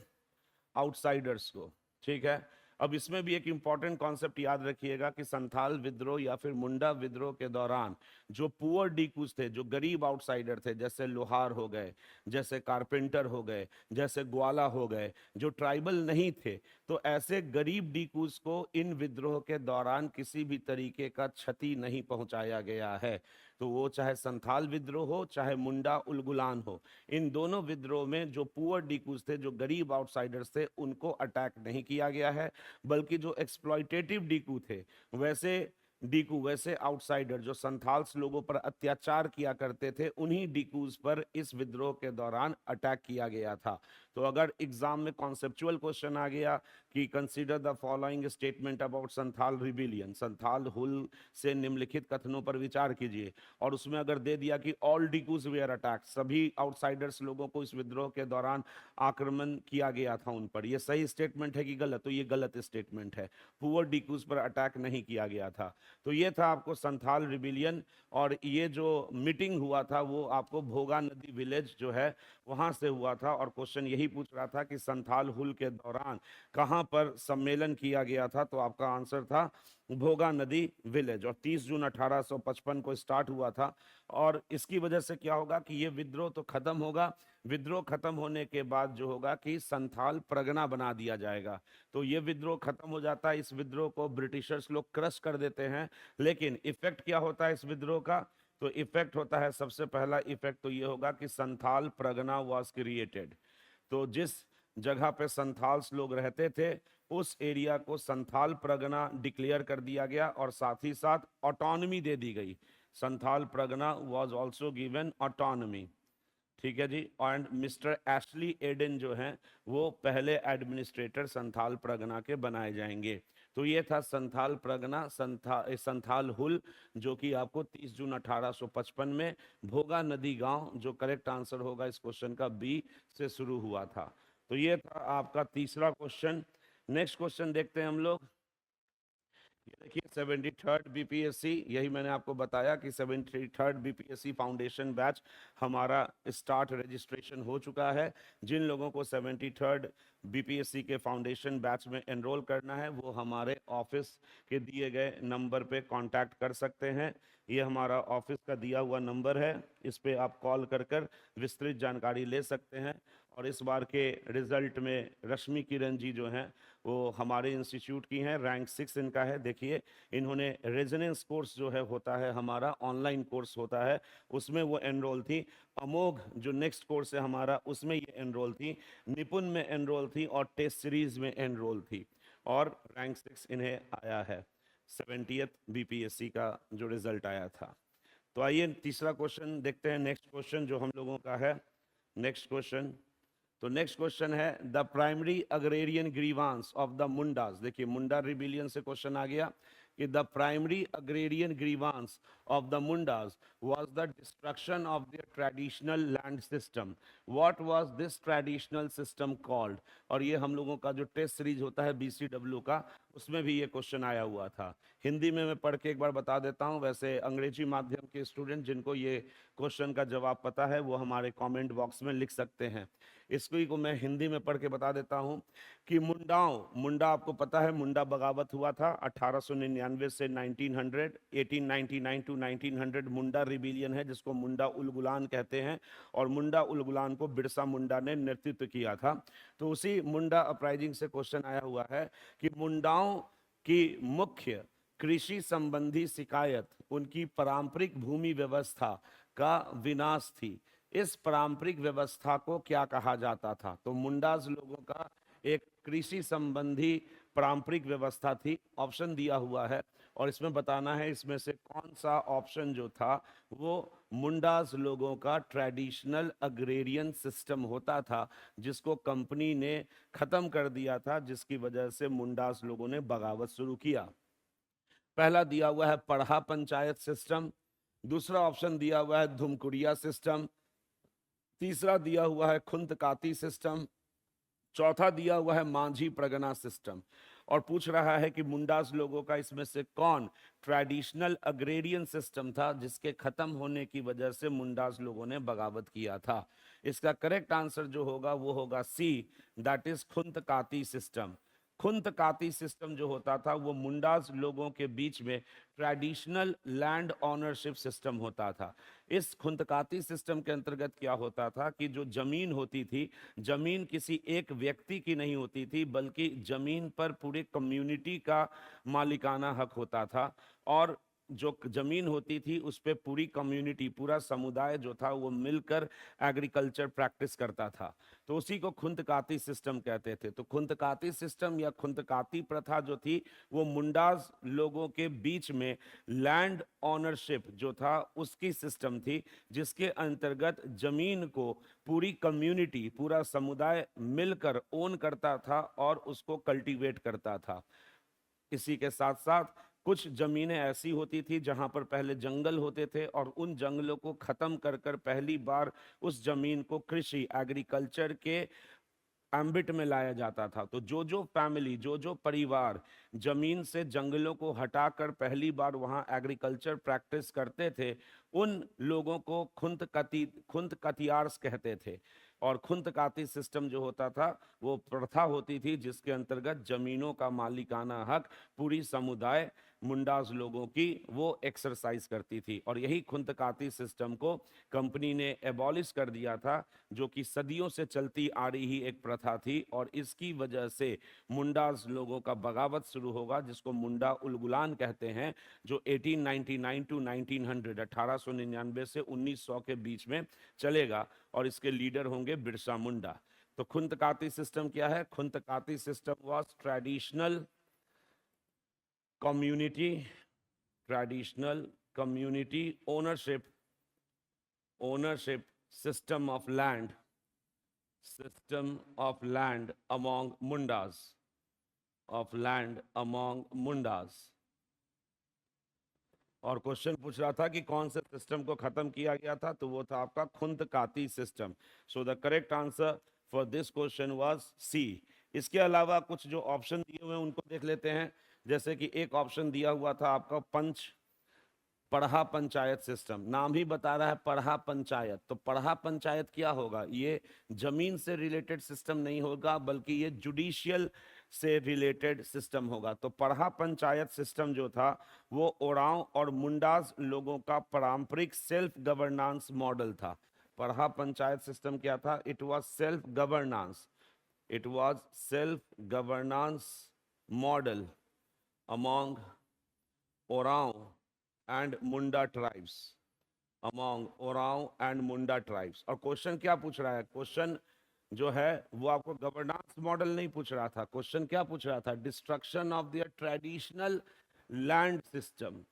आउटसाइडर्स को, ठीक है। अब इसमें भी एक इंपॉर्टेंट कॉन्सेप्ट याद रखिएगा कि संथाल विद्रोह या फिर मुंडा विद्रोह के दौरान जो पुअर डीकूज थे, जो गरीब आउटसाइडर थे, जैसे लोहार हो गए, जैसे कारपेंटर हो गए, जैसे ग्वाला हो गए, जो ट्राइबल नहीं थे, तो ऐसे गरीब डीकूज को इन विद्रोह के दौरान किसी भी तरीके का क्षति नहीं पहुंचाया गया है। तो वो चाहे संथाल विद्रोह हो चाहे मुंडा उलगुलान हो, इन दोनों विद्रोह में जो पुअर डीकूज थे, जो गरीब आउटसाइडर्स थे, उनको अटैक नहीं किया गया है। बल्कि जो एक्सप्लॉइटेटिव डीकू थे, वैसे आउटसाइडर जो संथाल्स लोगों पर अत्याचार किया करते थे, उन्हीं डीकूज पर इस विद्रोह के दौरान अटैक किया गया था। तो अगर एग्जाम में कॉन्सेप्चुअल क्वेश्चन आ गया कि consider the following statement about Santhal rebellion, Santhal Hul से निम्नलिखित कथनों पर विचार कीजिए, और उसमें अगर दे दिया कि ऑल डीकूज वेयर अटैक, सभी आउटसाइडर्स लोगों को इस विद्रोह के दौरान आक्रमण किया गया था उन पर, ये सही स्टेटमेंट है कि गलत, तो ये गलत स्टेटमेंट है, पुअर डीकूज पर अटैक नहीं किया गया था। तो ये था आपको संथाल रिबिलियन। और ये जो मीटिंग हुआ था वो आपको भोगा नदी विलेज जो है वहां से हुआ था। और क्वेश्चन यही पूछ रहा था कि संथाल हुल के दौरान कहां पर सम्मेलन किया गया था, तो आपका आंसर था भोगा नदी विलेज, और 30 जून 1855 को स्टार्ट हुआ था। और इसकी वजह से क्या होगा कि ये विद्रोह तो खत्म होगा, विद्रोह खत्म होने के बाद जो होगा कि संथाल परगना बना दिया जाएगा। तो ये विद्रोह खत्म हो जाता है, इस विद्रोह को ब्रिटिशर्स लोग क्रश कर देते हैं। लेकिन इफेक्ट क्या होता है इस विद्रोह का? तो इफेक्ट होता है, सबसे पहला इफेक्ट तो ये होगा कि संथाल परगना वाज क्रिएटेड। तो जिस जगह पे संथाल्स लोग रहते थे उस एरिया को संथाल परगना डिक्लेयर कर दिया गया, और साथ ही साथ ऑटोनॉमी दे दी गई। Santhal Pargana was also given autonomy. ठीक है जी। एंड मिस्टर एशली एडन जो हैं वो पहले एडमिनिस्ट्रेटर संथाल परगना के बनाए जाएंगे। तो ये था संथाल परगना, संथाल हुल, जो कि आपको 30 जून 1855 में भोगा नदी गांव, जो करेक्ट आंसर होगा इस क्वेश्चन का बी से शुरू हुआ था। तो ये था आपका तीसरा क्वेश्चन। नेक्स्ट क्वेश्चन देखते हैं हम लोग। ये देखिए 73rd बीपीएससी, यही मैंने आपको बताया कि 73rd बीपीएससी फाउंडेशन बैच हमारा स्टार्ट रजिस्ट्रेशन हो चुका है। जिन लोगों को 73rd बीपीएससी के फाउंडेशन बैच में एनरोल करना है वो हमारे ऑफिस के दिए गए नंबर पे कांटेक्ट कर सकते हैं। ये हमारा ऑफिस का दिया हुआ नंबर है, इस पे आप कॉल कर विस्तृत जानकारी ले सकते हैं। और इस बार के रिजल्ट में रश्मि किरण जी जो हैं वो हमारे इंस्टीट्यूट की हैं, रैंक 6 इनका है। देखिए इन्होंने रेजोनेंस कोर्स जो है होता है हमारा ऑनलाइन कोर्स होता है, उसमें वो एनरोल थी। अमोघ जो नेक्स्ट कोर्स है हमारा उसमें ये एनरोल थी, निपुण में एनरोल थी, और टेस्ट सीरीज में एनरोल थी, और रैंक 6 इन्हें आया है 70th बीपीएससी का जो रिजल्ट आया था। तो आइए तीसरा क्वेश्चन देखते हैं। नेक्स्ट क्वेश्चन जो हम लोगों का है, नेक्स्ट क्वेश्चन, तो नेक्स्ट क्वेश्चन है the primary agrarian grievance of the Mundas. देखिए मुंडा रिबिलियन से क्वेश्चन आ गया कि the primary agrarian grievance of the Mundas was the destruction of their traditional land system. What was this traditional system called? और ये हम लोगों का जो टेस्ट सीरीज होता है बीसीडब्ल्यू का, उसमें भी ये क्वेश्चन आया हुआ था। हिंदी में मैं पढ़ के एक बार बता देता हूँ, वैसे अंग्रेजी माध्यम के स्टूडेंट जिनको ये क्वेश्चन का जवाब पता है वो हमारे कमेंट बॉक्स में लिख सकते हैं। इसको को मैं हिंदी में पढ़ के बता देता हूँ कि मुंडा आपको पता है, मुंडा बगावत हुआ था 1899 से 1900, 1899 टू 1900 मुंडा रिबिलियन है जिसको मुंडा उलगुलान कहते हैं, और मुंडा उलगुलान को बिरसा मुंडा ने नेतृत्व किया था। तो उसी मुंडा अपराइजिंग से क्वेश्चन आया हुआ है कि मुंडाओं की मुख्य कृषि संबंधी शिकायत उनकी पारंपरिक भूमि व्यवस्था का विनाश थी। इस पारंपरिक व्यवस्था को क्या कहा जाता था? तो मुंडाज लोगों का एक कृषि संबंधी पारंपरिक व्यवस्था थी। ऑप्शन दिया हुआ है और इसमें बताना है इसमें से कौन सा ऑप्शन जो था वो मुंडाज लोगों का ट्रेडिशनल अग्रेरियन सिस्टम होता था, जिसको कंपनी ने खत्म कर दिया था, जिसकी वजह से मुंडाज लोगों ने बगावत शुरू किया। पहला दिया हुआ है पढ़ा पंचायत सिस्टम, दूसरा ऑप्शन दिया हुआ है धुमकुड़िया सिस्टम, तीसरा दिया हुआ है खुंतकाती सिस्टम, चौथा दिया हुआ है मांझी प्रगना सिस्टम। और पूछ रहा है कि मुंडास लोगों का इसमें से कौन ट्रेडिशनल अग्रेरियन सिस्टम था जिसके खत्म होने की वजह से मुंडास लोगों ने बगावत किया था। इसका करेक्ट आंसर जो होगा वो होगा सी, दैट इज खुंतकाती सिस्टम। खुंतकाती सिस्टम जो होता था वो मुंडास लोगों के बीच में ट्रेडिशनल लैंड ऑनरशिप सिस्टम होता था। इस खुंतकाती सिस्टम के अंतर्गत क्या होता था कि जो जमीन होती थी, जमीन किसी एक व्यक्ति की नहीं होती थी बल्कि जमीन पर पूरे कम्युनिटी का मालिकाना हक होता था, और जो जमीन होती थी उस पे पूरी कम्युनिटी, पूरा समुदाय जो था वो मिलकर एग्रीकल्चर प्रैक्टिस करता था। तो उसी को खुंतकाती सिस्टम कहते थे। तो खुंतकाती सिस्टम या खुंतकाती प्रथा जो थी वो मुंडाज लोगों के बीच में लैंड ऑनरशिप जो था उसकी सिस्टम थी, जिसके अंतर्गत जमीन को पूरी कम्युनिटी, पूरा समुदाय मिलकर ओन करता था और उसको कल्टीवेट करता था। इसी के साथ साथ कुछ जमीनें ऐसी होती थी जहां पर पहले जंगल होते थे और उन जंगलों को खत्म कर कर पहली बार उस जमीन को कृषि, एग्रीकल्चर के एम्बिट में लाया जाता था। तो जो जो फैमिली, जो जो परिवार जमीन से जंगलों को हटाकर पहली बार वहां एग्रीकल्चर प्रैक्टिस करते थे उन लोगों को खुंतकतियार्स कहते थे। और खुंतकाती सिस्टम जो होता था वो प्रथा होती थी जिसके अंतर्गत जमीनों का मालिकाना हक पूरी समुदाय मुंडाज लोगों की, वो एक्सरसाइज करती थी। और यही खुंतकाती सिस्टम को कंपनी ने एबॉलिश कर दिया था, जो कि सदियों से चलती आ रही एक प्रथा थी। और इसकी वजह से मुंडाज लोगों का बगावत शुरू होगा, जिसको मुंडा उलगुलान कहते हैं, जो 1899 टू 1900 1899 से 1900 के बीच में चलेगा। और इसके लीडर होंगे बिरसा मुंडा। तो खुंतकाती सिस्टम क्या है? Khuntkatti system was traditional community ownership system of land among mundas। और क्वेश्चन पूछ रहा था कि कौन से सिस्टम को खत्म किया गया था, तो वो था आपका Khuntkatti system. So the correct answer for this question was C. इसके अलावा कुछ जो ऑप्शन दिए हुए हैं उनको देख लेते हैं। जैसे कि एक ऑप्शन दिया हुआ था आपका पढ़ा पंचायत सिस्टम। नाम ही बता रहा है पढ़ा पंचायत, तो पढ़ा पंचायत क्या होगा? ये जमीन से रिलेटेड सिस्टम नहीं होगा, बल्कि ये जुडिशियल से रिलेटेड सिस्टम होगा। तो पढ़ा पंचायत सिस्टम जो था वो ओरांव और मुंडाज लोगों का पारंपरिक सेल्फ गवर्नेंस मॉडल था। पढ़ा पंचायत सिस्टम क्या था? It was self governance model among Oram and Munda tribes. और क्वेश्चन क्या पूछ रहा है? क्वेश्चन जो है वो आपको गवर्नेंस मॉडल नहीं पूछ रहा था। क्वेश्चन क्या पूछ रहा था? Destruction of their traditional land system.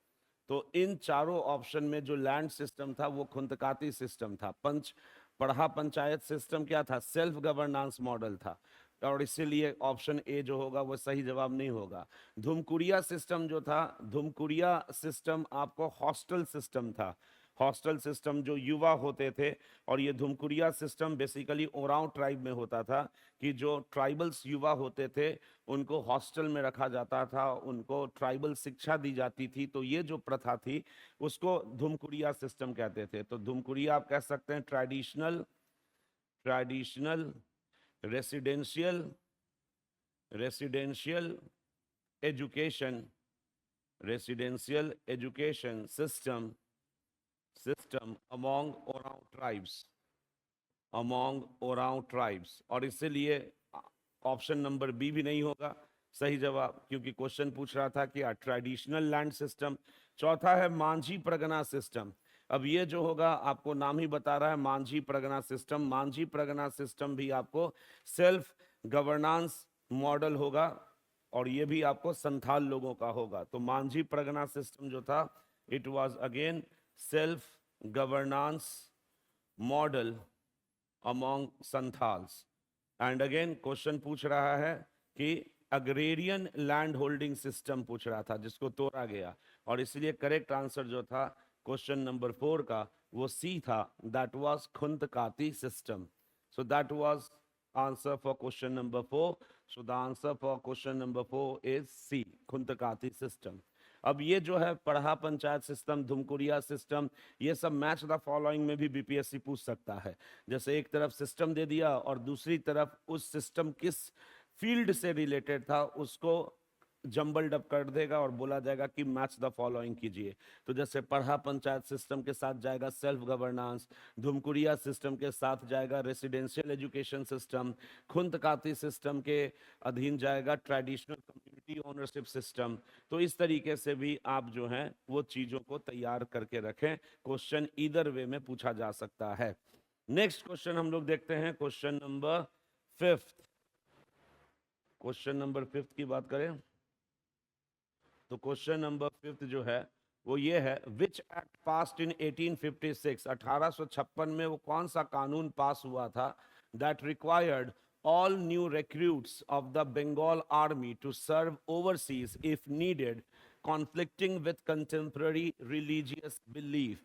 तो इन चारों ऑप्शन में जो लैंड सिस्टम था वो खुंतकाती सिस्टम था। पढ़ा पंचायत सिस्टम क्या था? सेल्फ गवर्नेंस मॉडल था। और इसीलिए ऑप्शन ए जो होगा वो सही जवाब नहीं होगा। धुमकुरिया सिस्टम जो था, धुमकुरिया सिस्टम आपको हॉस्टल सिस्टम था। हॉस्टल सिस्टम जो युवा होते थे, और ये धुमकुरिया सिस्टम बेसिकली ओरांव ट्राइब में होता था कि जो ट्राइबल्स युवा होते थे उनको हॉस्टल में रखा जाता था, उनको ट्राइबल शिक्षा दी जाती थी। तो ये जो प्रथा थी उसको धुमकुरिया सिस्टम कहते थे। तो धुमकुरिया आप कह सकते हैं traditional residential education system among Oram tribes. और इसीलिए ऑप्शन नंबर बी भी नहीं होगा सही जवाब, क्योंकि क्वेश्चन पूछ रहा था कि ट्रेडिशनल लैंड सिस्टम। चौथा है मांझी परगना सिस्टम। अब ये जो होगा आपको नाम ही बता रहा है मांझी परगना सिस्टम। मांझी परगना सिस्टम भी आपको सेल्फ गवर्नेंस मॉडल होगा, और ये भी आपको संथाल लोगों का होगा। तो मांझी परगना सिस्टम जो था, it was again self governance model among Santhals. And again question पूछ रहा है कि अग्रेरियन लैंड होल्डिंग सिस्टम पूछ रहा था, जिसको तोड़ा गया। और इसलिए करेक्ट आंसर जो था क्वेश्चन नंबर 4 का वो सी था, that was Khuntkatti system. So that was answer for question number 4। So the answer for question number 4 is C, Khuntkatti system. अब ये जो है पढ़ा पंचायत सिस्टम, धुमकुरिया सिस्टम, ये सब मैच द फॉलोइंग में भी बीपीएससी पूछ सकता है। जैसे एक तरफ सिस्टम दे दिया और दूसरी तरफ उस सिस्टम किस फील्ड से रिलेटेड था उसको जंबल्ड अप कर देगा और बोला जाएगा कि मैच द फॉलोइंग कीजिए। तो जैसे पढ़ा पंचायत सिस्टम के साथ जाएगा सेल्फ गवर्नेंस, धुमकुरिया सिस्टम के साथ जाएगा रेसिडेंशियल एजुकेशन सिस्टम, खुंतकाती सिस्टम के अधीन जाएगा ट्रेडिशनल कम्युनिटी ओनरशिप सिस्टम। तो इस तरीके से भी आप जो हैं वो चीज़ों को तैयार करके रखें, क्वेश्चन ईदर वे में पूछा जा सकता है। नेक्स्ट क्वेश्चन हम लोग देखते हैं, क्वेश्चन नंबर 5। क्वेश्चन नंबर 5 की बात करें तो क्वेश्चन नंबर 5 जो है वो ये है, विच एक्ट पास्ड इन 1856, 1856 में वो कौन सा कानून पास हुआ था that required all new recruits of the Bengal army to serve overseas if needed, conflicting with contemporary religious belief।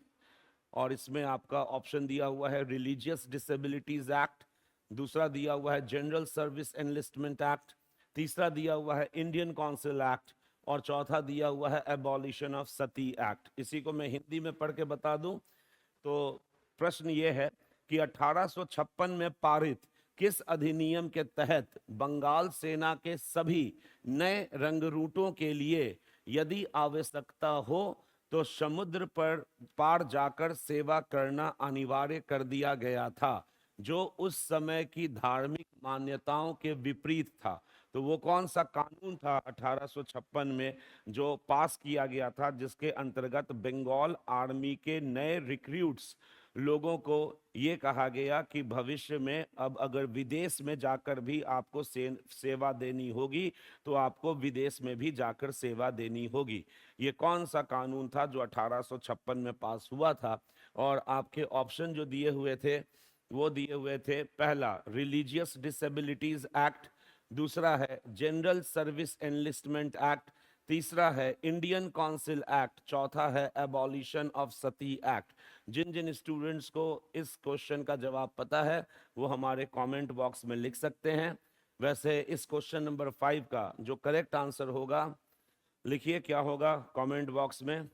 और इसमें आपका ऑप्शन दिया हुआ है रिलीजियस डिसेबिलिटीज एक्ट, दूसरा दिया हुआ है जनरल सर्विस एनलिस्टमेंट एक्ट, तीसरा दिया हुआ है इंडियन काउंसिल एक्ट, और चौथा दिया हुआ है एबॉलिशन ऑफ सती एक्ट। इसी को मैं हिंदी में पढ़ के बता दूं तो प्रश्न ये है कि 1856 में पारित किस अधिनियम के तहत बंगाल सेना के सभी नए रंगरूटों के लिए यदि आवश्यकता हो तो समुद्र पर पार जाकर सेवा करना अनिवार्य कर दिया गया था, जो उस समय की धार्मिक मान्यताओं के विपरीत था। तो वो कौन सा कानून था 1856 में जो पास किया गया था, जिसके अंतर्गत बंगाल आर्मी के नए रिक्रूट्स लोगों को ये कहा गया कि भविष्य में अब अगर विदेश में जाकर भी आपको सेवा देनी होगी तो आपको विदेश में भी जाकर सेवा देनी होगी। ये कौन सा कानून था जो 1856 में पास हुआ था? और आपके ऑप्शन जो दिए हुए थे वो दिए हुए थे, पहला रिलीजियस डिसेबिलिटीज एक्ट, दूसरा है जनरल सर्विस एनलिस्टमेंट एक्ट, तीसरा है इंडियन काउंसिल एक्ट, चौथा है एबॉलिशन ऑफ सती एक्ट। जिन जिन स्टूडेंट्स को इस क्वेश्चन का जवाब पता है वो हमारे कमेंट बॉक्स में लिख सकते हैं। वैसे इस क्वेश्चन नंबर 5 का जो करेक्ट आंसर होगा, लिखिए क्या होगा कमेंट बॉक्स में।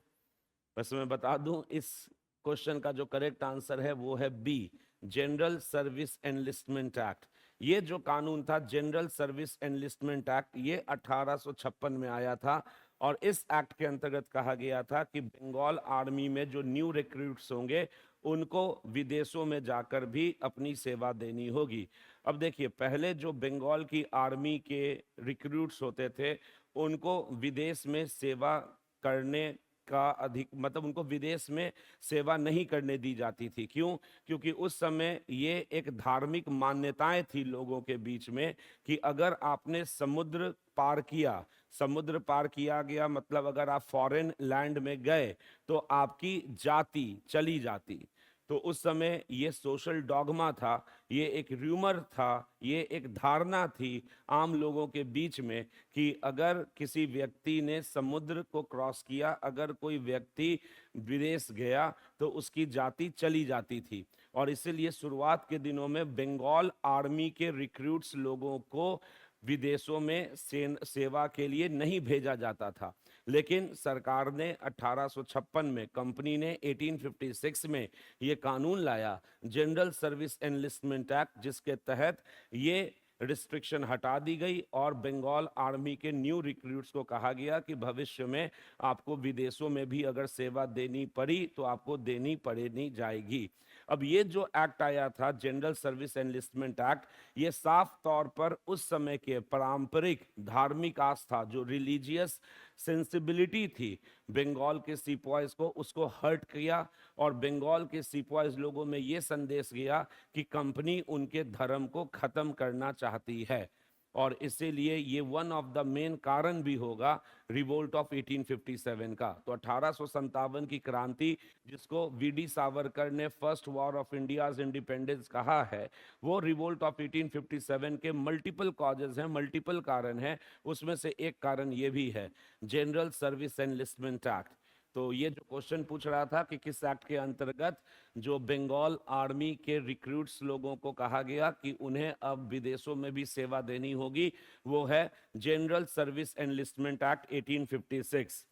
वैसे मैं बता दूं, इस क्वेश्चन का जो करेक्ट आंसर है वो है B, general service enlistment act. ये जो कानून था जनरल सर्विस एनलिस्टमेंट एक्ट, ये 1856 में आया था और इस एक्ट के अंतर्गत कहा गया था कि बंगाल आर्मी में जो न्यू रिक्रूट्स होंगे उनको विदेशों में जाकर भी अपनी सेवा देनी होगी। अब देखिए, पहले जो बंगाल की आर्मी के रिक्रूट्स होते थे उनको विदेश में सेवा करने का अधिक मतलब उनको विदेश में सेवा नहीं करने दी जाती थी। क्यों? क्योंकि उस समय ये एक धार्मिक मान्यताएं थी लोगों के बीच में कि अगर आपने समुद्र पार किया गया मतलब अगर आप फॉरेन लैंड में गए तो आपकी जाति चली जाती। तो उस समय ये सोशल डॉगमा था, ये एक र्यूमर था, ये एक धारणा थी आम लोगों के बीच में कि अगर किसी व्यक्ति ने समुद्र को क्रॉस किया, अगर कोई व्यक्ति विदेश गया तो उसकी जाति चली जाती थी। और इसीलिए शुरुआत के दिनों में बंगाल आर्मी के रिक्रूट्स लोगों को विदेशों में सेवा के लिए नहीं भेजा जाता था। लेकिन सरकार ने 1856 में, कंपनी ने 1856 में ये कानून लाया, जनरल सर्विस एनलिस्टमेंट एक्ट, जिसके तहत ये रिस्ट्रिक्शन हटा दी गई और बंगाल आर्मी के न्यू रिक्रूट्स को कहा गया कि भविष्य में आपको विदेशों में भी अगर सेवा देनी पड़ी तो आपको देनी पड़नी जाएगी। अब ये जो एक्ट आया था जनरल सर्विस एनलिस्टमेंट एक्ट, ये साफ तौर पर उस समय के पारंपरिक धार्मिक आस्था, जो रिलीजियस सेंसिबिलिटी थी बंगाल के सिपॉयज को, उसको हर्ट किया और बंगाल के सिपॉयज लोगों में ये संदेश गया कि कंपनी उनके धर्म को खत्म करना चाहती है। और इसीलिए ये वन ऑफ द मेन कारण भी होगा रिवोल्ट ऑफ 1857 का। तो 1857 की क्रांति, जिसको वीडी सावरकर ने first war of India's independence कहा है, वो रिवोल्ट ऑफ 1857 के मल्टीपल कॉजेज हैं, मल्टीपल कारण हैं। उसमें से एक कारण ये भी है, जनरल सर्विस एनलिस्टमेंट एक्ट। तो ये जो क्वेश्चन पूछ रहा था कि किस एक्ट के अंतर्गत जो बंगाल आर्मी के रिक्रूट्स लोगों को कहा गया कि उन्हें अब विदेशों में भी सेवा देनी होगी, वो है जनरल सर्विस एनलिस्टमेंट एक्ट 1856।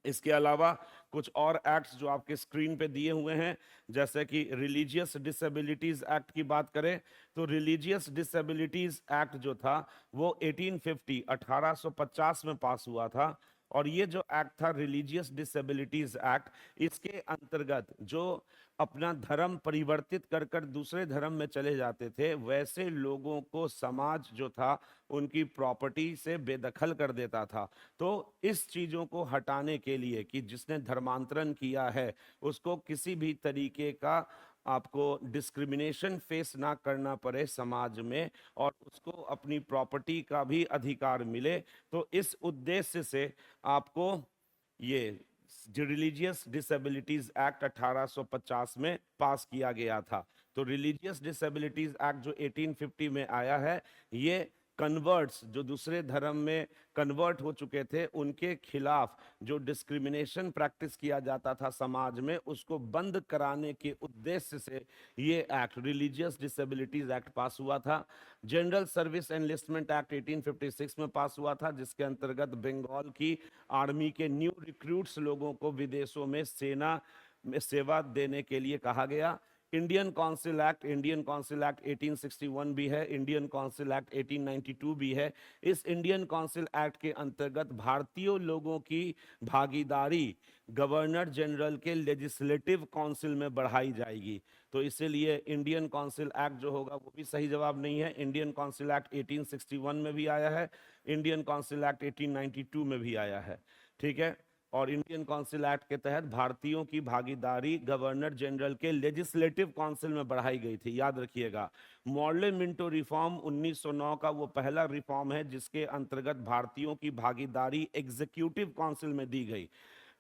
इसके अलावा कुछ और एक्ट्स जो आपके स्क्रीन पे दिए हुए हैं, जैसे कि रिलीजियस डिसेबिलिटीज एक्ट की बात करें तो रिलीजियस डिसेबिलिटीज एक्ट जो था वो 1850 में पास हुआ था। और ये जो एक्ट था रिलीजियस डिसेबिलिटीज एक्ट, इसके अंतर्गत जो अपना धर्म परिवर्तित कर कर दूसरे धर्म में चले जाते थे, वैसे लोगों को समाज जो था उनकी प्रॉपर्टी से बेदखल कर देता था। तो इस चीजों को हटाने के लिए कि जिसने धर्मांतरण किया है उसको किसी भी तरीके का आपको डिस्क्रिमिनेशन फेस ना करना पड़े समाज में और उसको अपनी प्रॉपर्टी का भी अधिकार मिले, तो इस उद्देश्य से आपको ये जो रिलीजियस डिसेबिलिटीज एक्ट 1850 में पास किया गया था। तो रिलीजियस डिसेबिलिटीज एक्ट जो 1850 में आया है, ये कन्वर्ट्स जो दूसरे धर्म में कन्वर्ट हो चुके थे उनके खिलाफ जो डिस्क्रिमिनेशन प्रैक्टिस किया जाता था समाज में, उसको बंद कराने के उद्देश्य से ये एक्ट रिलीजियस डिसेबिलिटीज एक्ट पास हुआ था। जनरल सर्विस एनलिस्टमेंट एक्ट 1856 में पास हुआ था, जिसके अंतर्गत बंगाल की आर्मी के न्यू रिक्रूट्स लोगों को विदेशों में सेना में सेवा देने के लिए कहा गया। इंडियन काउंसिल एक्ट 1861 भी है, इंडियन काउंसिल एक्ट 1892 भी है। इस इंडियन काउंसिल एक्ट के अंतर्गत भारतीय लोगों की भागीदारी गवर्नर जनरल के लेजिस्लेटिव काउंसिल में बढ़ाई जाएगी। तो इसीलिए इंडियन काउंसिल एक्ट जो होगा वो भी सही जवाब नहीं है। इंडियन काउंसिल एक्ट 1861 में भी आया है, इंडियन काउंसिल एक्ट 1892 में भी आया है, ठीक है। और इंडियन काउंसिल एक्ट के तहत भारतीयों की भागीदारी गवर्नर जनरल के लेजिस्लेटिव काउंसिल में बढ़ाई गई थी, याद रखिएगा। मॉर्ले मिंटो रिफॉर्म 1909 का वो पहला रिफॉर्म है जिसके अंतर्गत भारतीयों की भागीदारी एग्जीक्यूटिव काउंसिल में दी गई।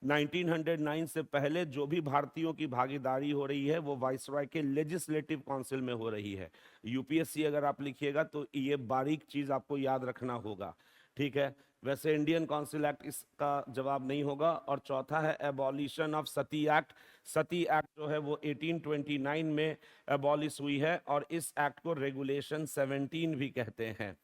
1909 से पहले जो भी भारतीयों की भागीदारी हो रही है वो वाइसरॉय के लेजिस्लेटिव काउंसिल में हो रही है। यूपीएससी अगर आप लिखिएगा तो ये बारीक चीज आपको याद रखना होगा, ठीक है। वैसे इंडियन काउंसिल एक्ट इसका जवाब नहीं होगा। और चौथा है abolition of sati act. Sati act जो है वो 1829 में एबॉलिश हुई है और इस एक्ट को रेगुलेशन 17 भी कहते हैं।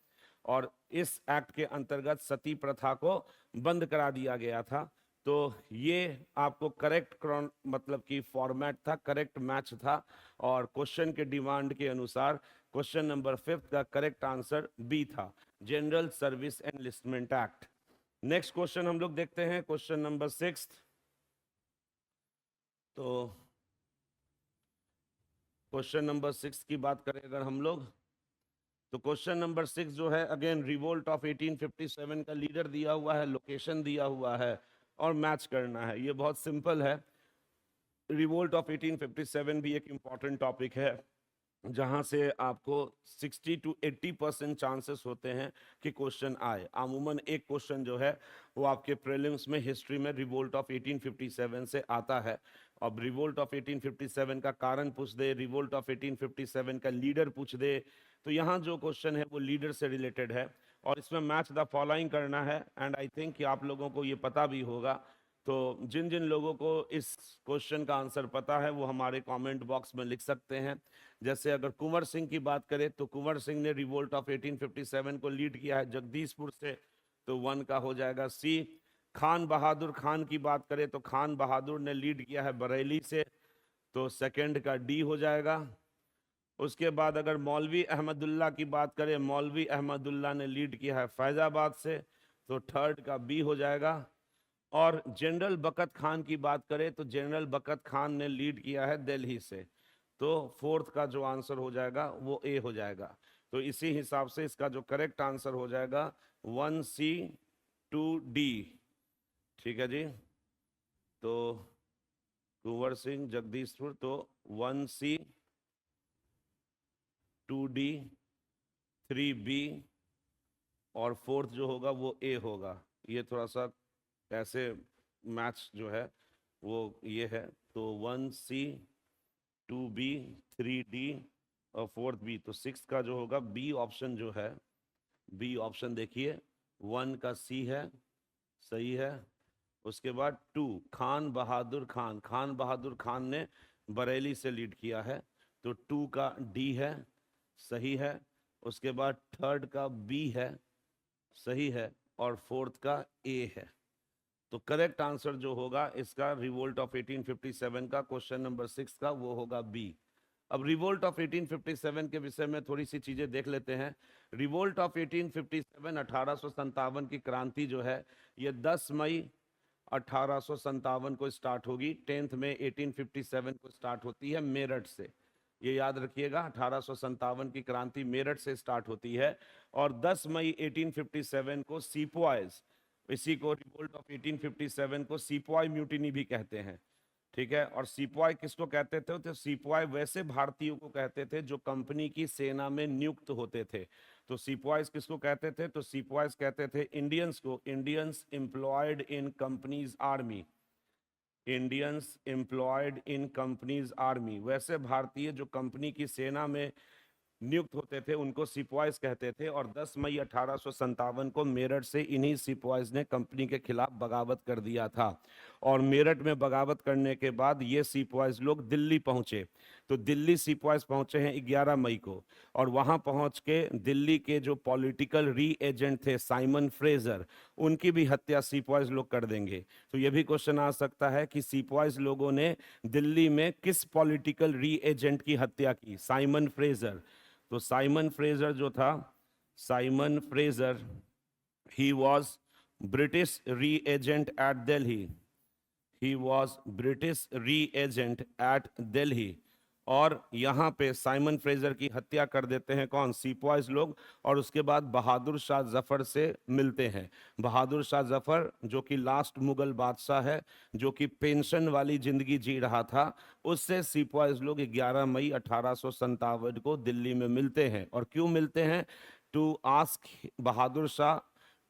और इस एक्ट के अंतर्गत सती प्रथा को बंद करा दिया गया था। तो ये आपको करेक्ट मतलब कि फॉर्मेट था, करेक्ट मैच था। और क्वेश्चन के डिमांड के अनुसार क्वेश्चन नंबर 5 का करेक्ट आंसर बी था, general service enlistment act. Next question हम लोग देखते हैं, क्वेश्चन नंबर 6। तो क्वेश्चन नंबर 6 की बात करें अगर हम लोग, तो क्वेश्चन नंबर 6 जो है अगेन रिवोल्ट ऑफ 1857 का लीडर दिया हुआ है, लोकेशन दिया हुआ है और मैच करना है। ये बहुत सिंपल है। रिवोल्ट ऑफ 1857 भी एक इंपॉर्टेंट टॉपिक है जहां से आपको 60 to 80% चांसेस होते हैं कि क्वेश्चन आए। अमूमन एक क्वेश्चन जो है वो आपके प्रीलिम्स में हिस्ट्री में रिवोल्ट ऑफ 1857 से आता है। अब रिवोल्ट ऑफ 1857 का कारण पूछ दे, रिवोल्ट ऑफ 1857 का लीडर पूछ दे, तो यहाँ जो क्वेश्चन है वो लीडर से रिलेटेड है और इसमें मैच द फॉलोइंग करना है। एंड आई थिंक कि आप लोगों को ये पता भी होगा। तो जिन जिन लोगों को इस क्वेश्चन का आंसर पता है वो हमारे कमेंट बॉक्स में लिख सकते हैं। जैसे अगर कुंवर सिंह की बात करें तो कुंवर सिंह ने रिवोल्ट ऑफ 1857 को लीड किया है जगदीशपुर से, तो 1 का हो जाएगा सी। खान बहादुर खान की बात करें तो खान बहादुर ने लीड किया है बरेली से, तो 2 का डी हो जाएगा। उसके बाद अगर मौलवी अहमदुल्ला की बात करें, मौलवी अहमदुल्ला ने लीड किया है फैजाबाद से, तो 3 का बी हो जाएगा। और जनरल बकत खान की बात करें तो जनरल बकत खान ने लीड किया है दिल्ली से, तो 4 का जो आंसर हो जाएगा वो ए हो जाएगा। तो इसी हिसाब से इसका जो करेक्ट आंसर हो जाएगा 1C 2D, ठीक है जी। तो कुंवर सिंह जगदीशपुर, तो 1C 2D 3B और 4th जो होगा वो ए होगा। ये थोड़ा सा ऐसे मैच जो है वो ये है, तो 1C 2B 3D और 4th बी, तो 6 का जो होगा बी ऑप्शन जो है, बी ऑप्शन देखिए 1 का सी है, सही है। उसके बाद 2 खान बहादुर खान, खान बहादुर खान ने बरेली से लीड किया है, तो 2 का डी है, सही है। उसके बाद 3rd का बी है, सही है। और 4th का ए है। तो करेक्ट आंसर जो होगा इसका रिवोल्ट ऑफ 1857 का क्वेश्चन नंबर 6 का वो होगा बी। अब रिवोल्ट ऑफ 1857 के विषय में थोड़ी सी चीजें देख लेते हैं। रिवोल्ट ऑफ 1857 1857 की क्रांति जो है ये 10 मई 1857 को स्टार्ट होगी। 10 में 1857 को स्टार्ट होती है मेरठ से, ये याद रखिएगा। 1857 की क्रांति मेरठ से स्टार्ट होती है और 10 मई 1857 को सीपॉयज, इसी को रिवोल्ट ऑफ 1857 को सीपॉय म्यूटिनी भी कहते हैं, ठीक है। और सीपॉय किसको कहते थे? तो सीपॉय वैसे भारतीयों को कहते थे जो कंपनी की सेना में नियुक्त होते थे। तो सीपॉयज किसको कहते थे? तो सीपॉयज कहते थे इंडियंस को, Indians employed in companies army, Indians employed in companies army. वैसे भारतीय जो कंपनी की सेना में नियुक्त होते थे उनको सिपॉइज कहते थे। और 10 मई 1857 को मेरठ से इन्हीं सिपॉइज ने कंपनी के खिलाफ बगावत कर दिया था। और मेरठ में बगावत करने के बाद ये सिपॉइज लोग दिल्ली पहुंचे। तो दिल्ली सिपॉइज पहुंचे हैं 11 मई को, और वहां पहुंच के दिल्ली के जो पॉलिटिकल री एजेंट थे साइमन फ्रेजर, उनकी भी हत्या सिपॉइज लोग कर देंगे। तो ये भी क्वेश्चन आ सकता है कि सिपॉइज लोगों ने दिल्ली में किस पॉलिटिकल री एजेंट की हत्या की? Simon Fraser. तो साइमन फ्रेजर जो था, Simon Fraser, he was British re agent at Delhi. He was British re agent at Delhi. और यहाँ पे साइमन फ्रेजर की हत्या कर देते हैं कौन? सिपॉइज लोग। और उसके बाद बहादुर शाह जफर से मिलते हैं। बहादुर शाह जफर जो कि लास्ट मुगल बादशाह है, जो कि पेंशन वाली जिंदगी जी रहा था, उससे सिपॉइज लोग 11 मई 1857 को दिल्ली में मिलते हैं। और क्यों मिलते हैं? To ask Bahadur Shah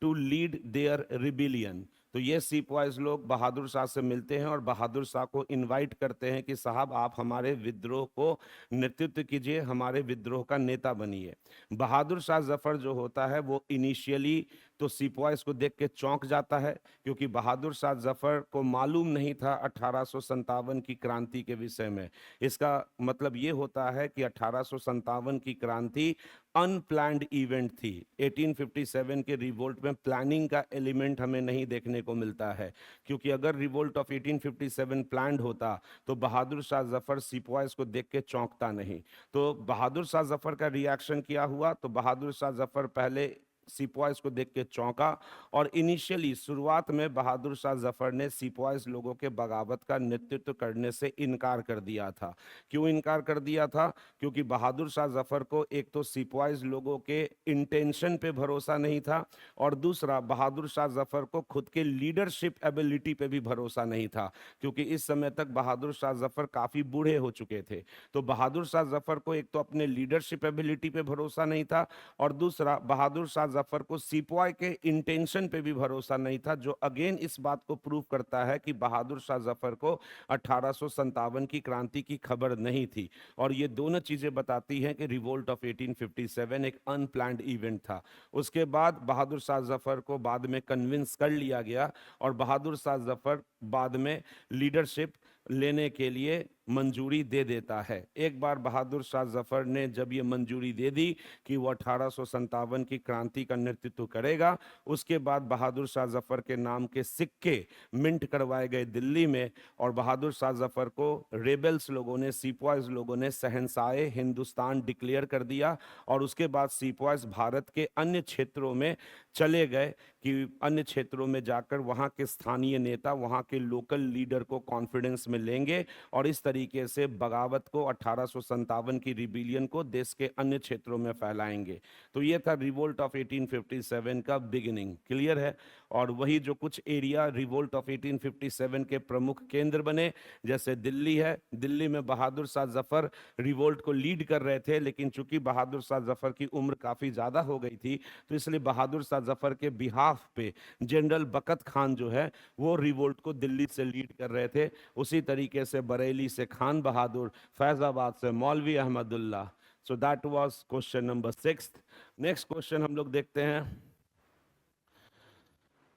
to lead their rebellion. तो ये सिपॉइज लोग बहादुर शाह से मिलते हैं और बहादुर शाह को इनवाइट करते हैं कि साहब आप हमारे विद्रोह को नेतृत्व कीजिए, हमारे विद्रोह का नेता बनिए। बहादुर शाह जफर जो होता है वो इनिशियली तो सिपॉइज को देख के चौंक जाता है, क्योंकि बहादुर शाह जफर को मालूम नहीं था 1857 की क्रांति के विषय में। इसका मतलब ये होता है कि 1857 की क्रांति अनप्लैंड इवेंट थी। 1857 के रिवोल्ट में प्लानिंग का एलिमेंट हमें नहीं देखने को मिलता है, क्योंकि अगर रिवोल्ट ऑफ 1857 प्लान्ड होता तो बहादुर शाह जफर सिपॉइज को देख के चौंकता नहीं। तो बहादुर शाह जफर का रिएक्शन क्या हुआ? तो बहादुर शाह जफर पहले सिपॉइज को देख के चौंका, और इनिशियली शुरुआत में बहादुर शाह जफर ने सिपॉइज लोगों के बगावत का नेतृत्व करने से इनकार कर दिया था। क्यों इनकार कर दिया था? क्योंकि बहादुर शाह जफर को एक तो सिपॉइज लोगों के इंटेंशन पे भरोसा नहीं था, और दूसरा बहादुर शाह जफर को खुद के लीडरशिप एबिलिटी पे भी भरोसा नहीं था, क्योंकि इस समय तक बहादुर शाह जफर काफी बूढ़े हो चुके थे। तो बहादुर शाह जफर को एक तो अपने लीडरशिप एबिलिटी पे भरोसा नहीं था, और दूसरा बहादुर शाह जफर को सिपॉय के इंटेंशन पे भी भरोसा नहीं था, जो अगेन इस बात को प्रूव करता है कि बहादुर शाह जफर को 1857 की क्रांति की खबर नहीं थी। और ये दोनों चीजें बताती हैं कि रिवोल्ट ऑफ 1857 एक अनप्लान्ड इवेंट था। उसके बाद बहादुर शाह जफर को बाद में कन्विंस कर लिया गया, और बहादुर शाह जफर बाद में लीडरशिप लेने के लिए मंजूरी दे देता है। एक बार बहादुर शाह जफर ने जब ये मंजूरी दे दी कि वो 1857 की क्रांति का नेतृत्व करेगा, उसके बाद बहादुर शाह जफर के नाम के सिक्के मिंट करवाए गए दिल्ली में, और बहादुर शाह जफर को रेबल्स लोगों ने, सिपॉइज लोगों ने शहंशाहे हिंदुस्तान डिक्लेयर कर दिया। और उसके बाद सिपॉइज भारत के अन्य क्षेत्रों में चले गए कि अन्य क्षेत्रों में जाकर वहां के स्थानीय नेता, वहां के लोकल लीडर को कॉन्फिडेंस में लेंगे, और इस तरीके से बगावत को 1857 की रिबिलियन को देश के अन्य क्षेत्रों में फैलाएंगे। तो ये था रिवोल्ट ऑफ 1857 का बिगिनिंग। क्लियर है? और वही जो कुछ एरिया रिवोल्ट ऑफ 1857 के प्रमुख केंद्र बने, जैसे दिल्ली है, दिल्ली में बहादुर शाह जफर रिवोल्ट को लीड कर रहे थे, लेकिन चूंकि बहादुर शाह जफर की उम्र काफी ज्यादा हो गई थी, तो इसलिए बहादुर शाह जफर के बिहाफ पे जनरल बकत खान जो है वो रिवोल्ट को दिल्ली से लीड कर रहे थे। उसी तरीके से बरेली से खान बहादुर, फैजाबाद से मौलवी अहमदुल्ला। सो that was question number 6। Next question हम लोग देखते हैं।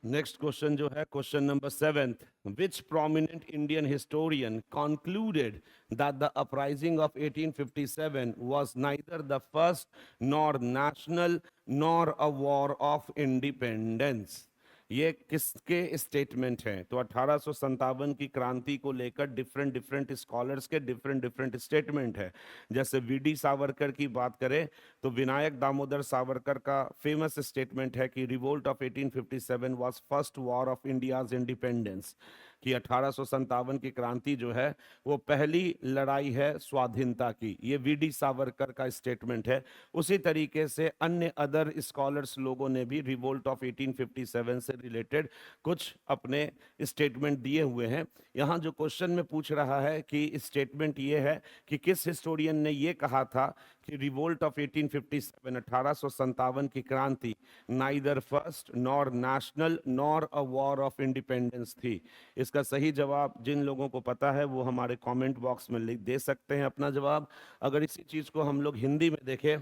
नेक्स्ट क्वेश्चन जो है question number 7th, which prominent Indian historian concluded that the uprising of 1857 was neither the first nor national nor a war of independence? ये किसके statement हैं? तो 1857 की क्रांति को लेकर डिफरेंट डिफरेंट स्कॉलर्स के डिफरेंट डिफरेंट स्टेटमेंट है। जैसे वीडी सावरकर की बात करें तो विनायक दामोदर सावरकर का फेमस स्टेटमेंट है कि revolt of 1857 was first war of India's independence, कि 1857 की क्रांति जो है वो पहली लड़ाई है स्वाधीनता की। ये वीडी सावरकर का स्टेटमेंट है। उसी तरीके से अन्य अदर स्कॉलर्स लोगों ने भी रिवोल्ट ऑफ 1857 से रिलेटेड कुछ अपने स्टेटमेंट दिए हुए हैं। यहाँ जो क्वेश्चन में पूछ रहा है कि स्टेटमेंट ये है कि किस हिस्टोरियन ने ये कहा था कि रिवोल्ट ऑफ 1857 1857 की क्रांति neither first nor national nor a war of independence थी। इसका सही जवाब जिन लोगों को पता है वो हमारे कमेंट बॉक्स में लिख दे सकते हैं अपना जवाब। अगर इसी चीज को हम लोग हिंदी में देखें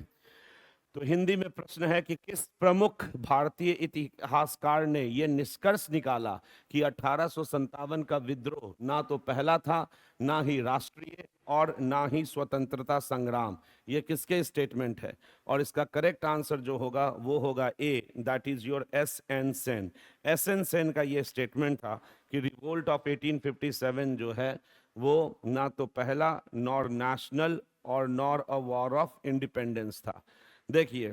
तो हिंदी में प्रश्न है कि किस प्रमुख भारतीय इतिहासकार ने यह निष्कर्ष निकाला कि 1857 का विद्रोह ना तो पहला था, ना ही राष्ट्रीय और ना ही स्वतंत्रता संग्राम। ये किसके स्टेटमेंट है? और इसका करेक्ट आंसर जो होगा वो होगा A, that is your S N Sen. S N Sen का ये स्टेटमेंट था कि रिवोल्ट ऑफ 1857 जो है वो ना तो पहला नॉर नेशनल और nor a war of independence था। देखिए,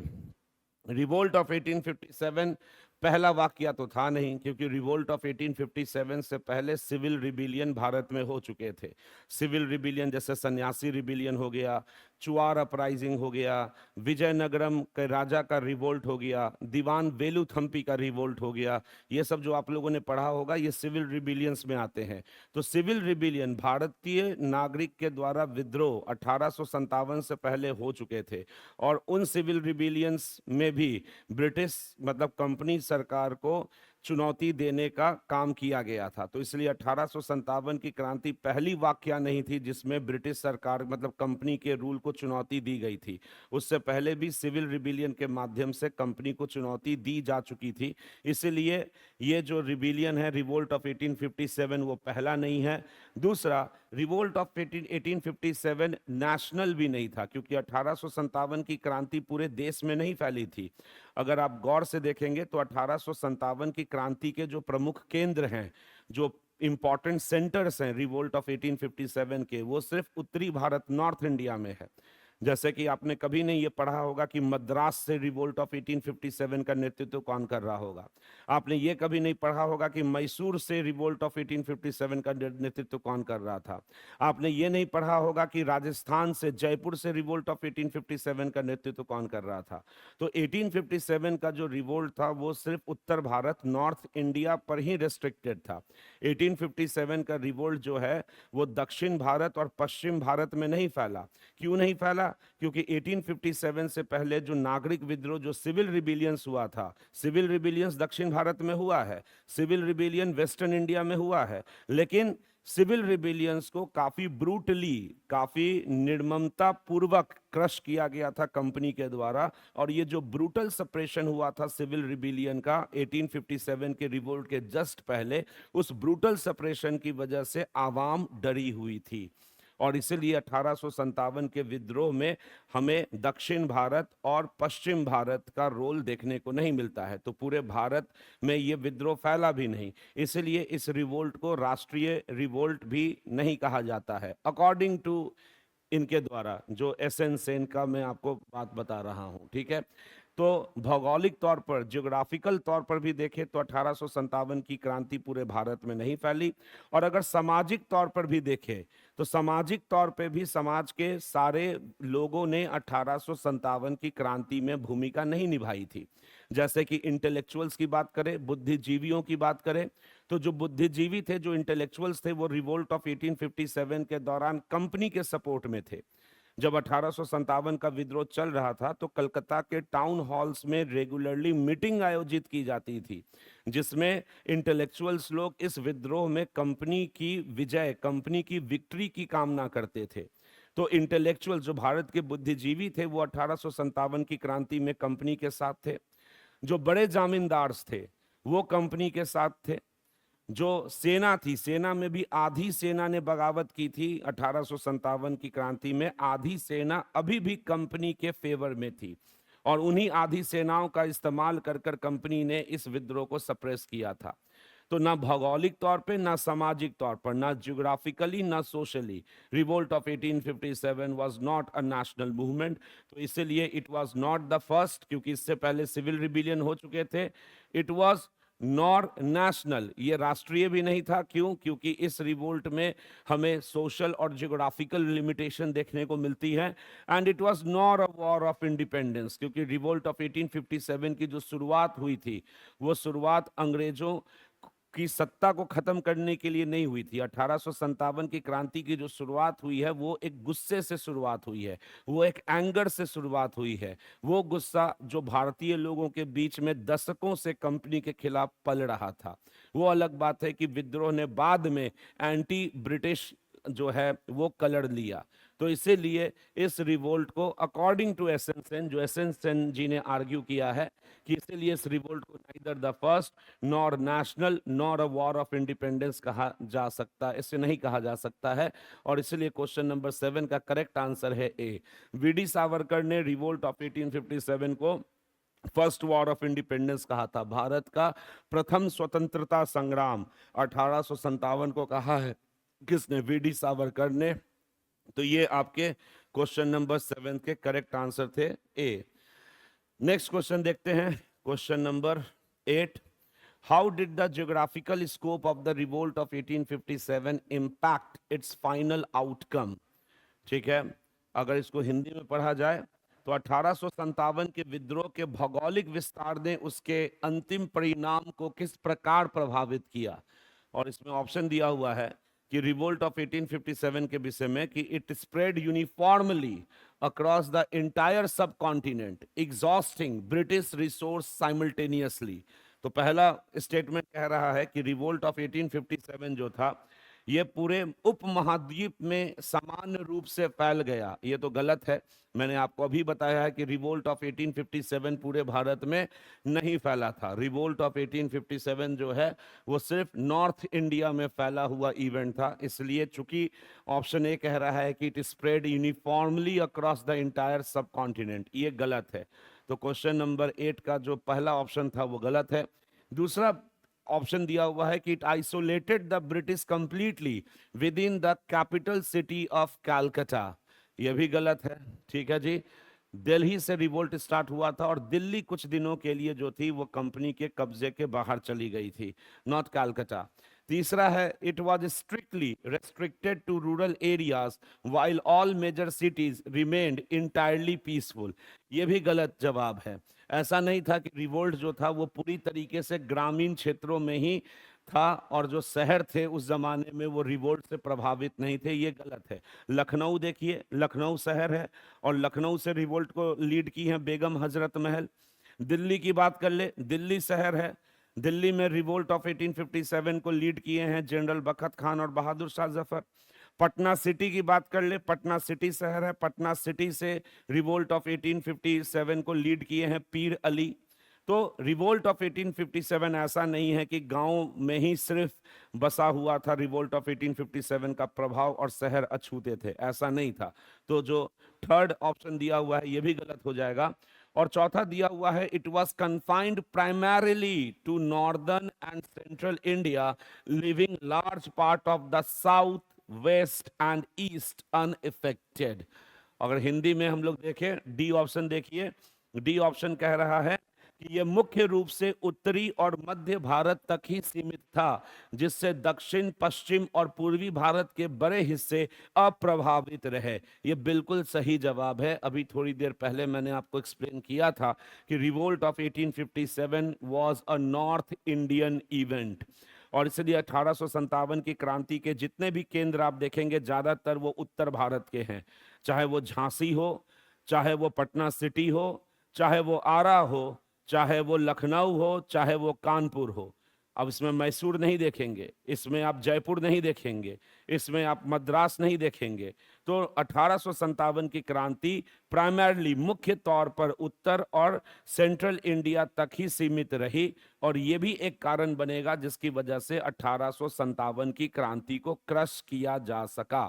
रिवोल्ट ऑफ 1857 पहला वाकया तो था नहीं, क्योंकि रिवोल्ट ऑफ 1857 से पहले सिविल रिबिलियन भारत में हो चुके थे। सिविल रिबिलियन जैसे सन्यासी रिबिलियन हो गया, चुआर अपराइजिंग हो गया, विजयनगरम के राजा का रिवोल्ट हो गया, दीवान वेलुथम्पी का रिवोल्ट हो गया। ये सब जो आप लोगों ने पढ़ा होगा ये सिविल रिबिलियंस में आते हैं। तो सिविल रिबिलियन भारतीय नागरिक के द्वारा विद्रोह 1857 से पहले हो चुके थे, और उन सिविल रिबिलियंस में भी ब्रिटिश मतलब कंपनी सरकार को चुनौती देने का काम किया गया था। तो इसलिए 1857 की क्रांति पहली वाकया नहीं थी जिसमें ब्रिटिश सरकार मतलब कंपनी के रूल को चुनौती दी गई थी। उससे पहले भी सिविल रिबिलियन के माध्यम से कंपनी को चुनौती दी जा चुकी थी। इसलिए ये जो रिबिलियन है रिवोल्ट ऑफ 1857 वो पहला नहीं है। दूसरा, रिवोल्ट ऑफ 1857 नेशनल भी नहीं था, क्योंकि 1857 की क्रांति पूरे देश में नहीं फैली थी। अगर आप गौर से देखेंगे तो 1857 की क्रांति के जो प्रमुख केंद्र हैं, जो इंपॉर्टेंट सेंटर्स हैं रिवोल्ट ऑफ 1857 के, वो सिर्फ उत्तरी भारत नॉर्थ इंडिया में है। जैसे कि आपने कभी नहीं ये पढ़ा होगा कि मद्रास से रिवोल्ट ऑफ 1857 का नेतृत्व कौन कर रहा होगा। आपने ये कभी नहीं पढ़ा होगा कि मैसूर से रिवोल्ट ऑफ 1857 का नेतृत्व कौन कर रहा था। आपने ये नहीं पढ़ा होगा कि राजस्थान से जयपुर से रिवोल्ट ऑफ 1857 का नेतृत्व कौन कर रहा था। तो 1857 का जो रिवोल्ट था वो सिर्फ उत्तर भारत नॉर्थ इंडिया पर ही रेस्ट्रिक्टेड था। 1857 का रिवोल्ट जो है वो दक्षिण भारत और पश्चिम भारत में नहीं फैला। क्यों नहीं फैला? क्योंकि 1857 से पहले जो नागरिक विद्रोह जो सिविल रिबिलियंस हुआ था, सिविल रिबिलियंस दक्षिण भारत में हुआ है, सिविल रिबिलियन वेस्टर्न इंडिया में हुआ है, लेकिन सिविल रिबिलियंस को काफी ब्रूटली, काफी निर्ममता पूर्वक क्रश किया गया था कंपनी के द्वारा। और ये जो ब्रूटल सप्रेशन हुआ था सिविल रिबिलियन का 1857 के रिवोल्ट के जस्ट पहले, उस ब्रूटल सप्रेशन की वजह से आवाम डरी हुई थी। और इसलिए 1857 के विद्रोह में हमें दक्षिण भारत और पश्चिम भारत का रोल देखने को नहीं मिलता है। तो पूरे भारत में ये विद्रोह फैला भी नहीं, इसलिए इस रिवोल्ट को राष्ट्रीय रिवोल्ट भी नहीं कहा जाता है, अकॉर्डिंग टू इनके द्वारा, जो एसएन सेन का मैं आपको बात बता रहा हूं। ठीक है, तो भौगोलिक तौर पर, ज्योग्राफिकल तौर पर भी देखें तो 1857 की क्रांति पूरे भारत में नहीं फैली। और अगर सामाजिक तौर पर भी देखें तो सामाजिक तौर पे भी समाज के सारे लोगों ने 1857 की क्रांति में भूमिका नहीं निभाई थी। जैसे कि इंटेलेक्चुअल्स की बात करें, बुद्धिजीवियों की बात करें, तो जो बुद्धिजीवी थे, जो इंटेलेक्चुअल्स थे, वो रिवोल्ट ऑफ 1857 के दौरान कंपनी के सपोर्ट में थे। जब 1857 का विद्रोह चल रहा था तो कलकत्ता के टाउन हॉल्स में रेगुलरली मीटिंग आयोजित की जाती थी, जिसमें इंटेलेक्चुअल्स लोग इस विद्रोह में कंपनी की विजय, कंपनी की विक्ट्री की कामना करते थे। तो इंटेलेक्चुअल जो भारत के बुद्धिजीवी थे वो 1857 की क्रांति में कंपनी के साथ थे। जो बड़े जामींदार थे वो कंपनी के साथ थे। जो सेना थी, सेना में भी आधी सेना ने बगावत की थी 1857 की क्रांति में, आधी सेना अभी भी कंपनी के फेवर में थी। और उन्हीं आधी सेनाओं का इस्तेमाल कर कर कंपनी ने इस विद्रोह को सप्रेस किया था। तो ना भौगोलिक तौर पे, ना सामाजिक तौर पर, ना जियोग्राफिकली, ना socially, revolt of 1857 was not a national movement. तो इसलिए it was not the first, क्योंकि इससे पहले सिविल रिबिलियन हो चुके थे। इट वाज नॉर नेशनल, ये राष्ट्रीय भी नहीं था। क्यों? क्योंकि इस रिवोल्ट में हमें सोशल और जियोग्राफिकल लिमिटेशन देखने को मिलती है। And it was nor a war of independence, क्योंकि रिवोल्ट ऑफ 1857 की जो शुरुआत हुई थी वो शुरुआत अंग्रेजों की सत्ता को खत्म करने के लिए नहीं हुई थी। 1857 की क्रांति की जो शुरुआत हुई है वो एक गुस्से से शुरुआत हुई है, वो एक एंगर से शुरुआत हुई है। वो गुस्सा जो भारतीय लोगों के बीच में दशकों से कंपनी के खिलाफ पल रहा था। वो अलग बात है कि विद्रोह ने बाद में एंटी ब्रिटिश जो है वो कलर लिया। तो इसीलिए इस रिवोल्ट को अकॉर्डिंग टू एसएन सेन, जो एसएन सेन जी ने आर्ग्यू किया है कि इसीलिए इस रिवोल्ट को neither the first nor national nor a war of independence कहा जा सकता, इससे नहीं कहा जा सकता है। और इसलिए क्वेश्चन नंबर 7 का करेक्ट आंसर है ए। वीडी सावरकर ने रिवोल्ट ऑफ 1857 को फर्स्ट वॉर ऑफ इंडिपेंडेंस कहा था। भारत का प्रथम स्वतंत्रता संग्राम 1857 को कहा है किसने? वीडी सावरकर ने। तो ये आपके क्वेश्चन नंबर 7 के करेक्ट आंसर थे ए। नेक्स्ट क्वेश्चन देखते हैं, question number 8। How did the geographical scope of the revolt of 1857 impact its final outcome? ठीक है, अगर इसको हिंदी में पढ़ा जाए तो 1857 के विद्रोह के भौगोलिक विस्तार ने उसके अंतिम परिणाम को किस प्रकार प्रभावित किया? और इसमें ऑप्शन दिया हुआ है कि रिवोल्ट ऑफ 1857 के विषय में कि it spread uniformly across the entire subcontinent exhausting British resource simultaneously. तो पहला स्टेटमेंट कह रहा है कि रिवोल्ट ऑफ 1857 जो था ये पूरे उपमहाद्वीप में समान रूप से फैल गया। ये तो गलत है। मैंने आपको अभी बताया है कि रिवोल्ट ऑफ 1857 पूरे भारत में नहीं फैला था। रिवोल्ट ऑफ 1857 जो है वो सिर्फ नॉर्थ इंडिया में फैला हुआ इवेंट था। इसलिए चूंकि ऑप्शन ए कह रहा है कि it spread uniformly across the entire सब कॉन्टिनेंट, ये गलत है। तो क्वेश्चन नंबर 8 का जो पहला ऑप्शन था वो गलत है। दूसरा ऑप्शन दिया हुआ है कि it isolated the British completely with in the capital city of Calcutta, यह भी गलत है। ठीक है जी, दिल्ली से रिवोल्ट स्टार्ट हुआ था और दिल्ली कुछ दिनों के लिए जो थी वो कंपनी के कब्जे के बाहर चली गई थी, नॉट कैलकाटा। तीसरा है it was strictly restricted to rural areas while all major cities remained entirely peaceful, ये भी गलत जवाब है। ऐसा नहीं था कि रिवोल्ट जो था वो पूरी तरीके से ग्रामीण क्षेत्रों में ही था और जो शहर थे उस जमाने में वो रिवोल्ट से प्रभावित नहीं थे, ये गलत है। लखनऊ देखिए, लखनऊ शहर है और लखनऊ से रिवोल्ट को लीड की है बेगम हजरत महल। दिल्ली की बात कर ले, दिल्ली शहर है, दिल्ली में रिवोल्ट ऑफ 1857 को लीड किए हैं जनरल बखत खान और बहादुर शाह जफर। पटना सिटी की बात कर ले, पटना सिटी शहर है, पटना सिटी से रिवोल्ट ऑफ 1857 को लीड किए हैं पीर अली। तो रिवोल्ट ऑफ 1857 ऐसा नहीं है कि गांव में ही सिर्फ बसा हुआ था रिवोल्ट ऑफ 1857 का प्रभाव और शहर अछूते थे, ऐसा नहीं था। तो जो थर्ड ऑप्शन दिया हुआ है ये भी गलत हो जाएगा। और चौथा दिया हुआ है it was confined primarily to northern and central India leaving large part of the south west and east unaffected. अगर हिंदी में हम लोग देखें, डी ऑप्शन देखिए, डी ऑप्शन कह रहा है कि यह मुख्य रूप से उत्तरी और मध्य भारत तक ही सीमित था, जिससे दक्षिण पश्चिम और पूर्वी भारत के बड़े हिस्से अप्रभावित रहे। यह बिल्कुल सही जवाब है। अभी थोड़ी देर पहले मैंने आपको एक्सप्लेन किया था कि revolt of 1857 was a north Indian event और इसलिए 1857 की क्रांति के जितने भी केंद्र आप देखेंगे ज्यादातर वो उत्तर भारत के हैं, चाहे वो झांसी हो, चाहे वो पटना सिटी हो, चाहे वो आरा हो, चाहे वो लखनऊ हो, चाहे वो कानपुर हो। अब इसमें मैसूर नहीं देखेंगे, इसमें आप जयपुर नहीं देखेंगे, इसमें आप मद्रास नहीं देखेंगे। तो 1857 की क्रांति प्राइमरली मुख्य तौर पर उत्तर और सेंट्रल इंडिया तक ही सीमित रही और ये भी एक कारण बनेगा जिसकी वजह से 1857 की क्रांति को क्रश किया जा सका।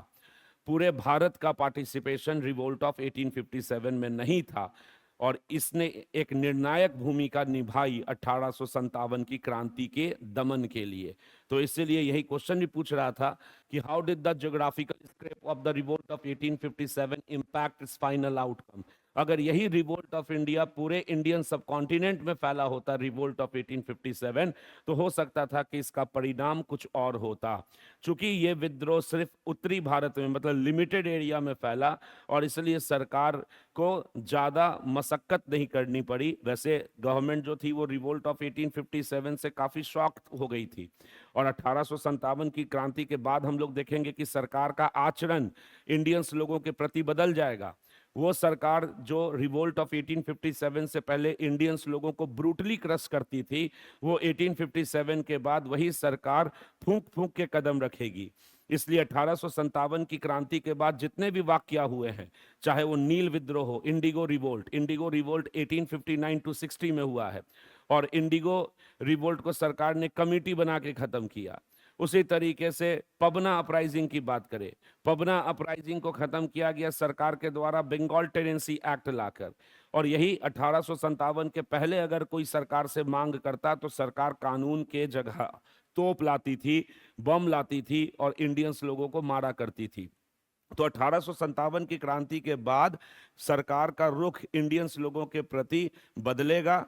पूरे भारत का पार्टिसिपेशन रिवोल्ट ऑफ 1857 में नहीं था और इसने एक निर्णायक भूमिका निभाई 1857 की क्रांति के दमन के लिए। तो इसलिए यही क्वेश्चन भी पूछ रहा था कि how did the geographical scope of the revolt of 1857 impact its final outcome. अगर यही रिवोल्ट ऑफ इंडिया पूरे इंडियन सब कॉन्टिनेंट में फैला होता, रिवोल्ट ऑफ 1857, तो हो सकता था कि इसका परिणाम कुछ और होता। चूंकि ये विद्रोह सिर्फ उत्तरी भारत में, मतलब लिमिटेड एरिया में फैला, और इसलिए सरकार को ज्यादा मशक्कत नहीं करनी पड़ी। वैसे गवर्नमेंट जो थी वो रिवोल्ट ऑफ 1857 से काफी शॉक हो गई थी, और 1857 की क्रांति के बाद हम लोग देखेंगे कि सरकार का आचरण इंडियंस लोगों के प्रति बदल जाएगा। वो सरकार जो रिवोल्ट ऑफ 1857 से पहले इंडियंस लोगों को ब्रूटली क्रश करती थी, वो 1857 के बाद वही सरकार फूंक फूंक के कदम रखेगी। इसलिए 1857 की क्रांति के बाद जितने भी वाकया हुए हैं, चाहे वो नील विद्रोह हो, इंडिगो रिवोल्ट 1859 टू 60 में हुआ है, और इंडिगो रिवोल्ट को सरकार ने कमेटी बना के खत्म किया। उसी तरीके से पबना अपराइजिंग की बात करें, पबना अपराइजिंग को खत्म किया गया सरकार के द्वारा बंगाल टेनेंसी एक्ट लाकर, और यही 1857 के पहले अगर कोई सरकार से मांग करता तो सरकार कानून के जगह तोप लाती थी, बम लाती थी, और इंडियंस लोगों को मारा करती थी। तो 1857 की क्रांति के बाद सरकार का रुख इंडियंस लोगों के प्रति बदलेगा,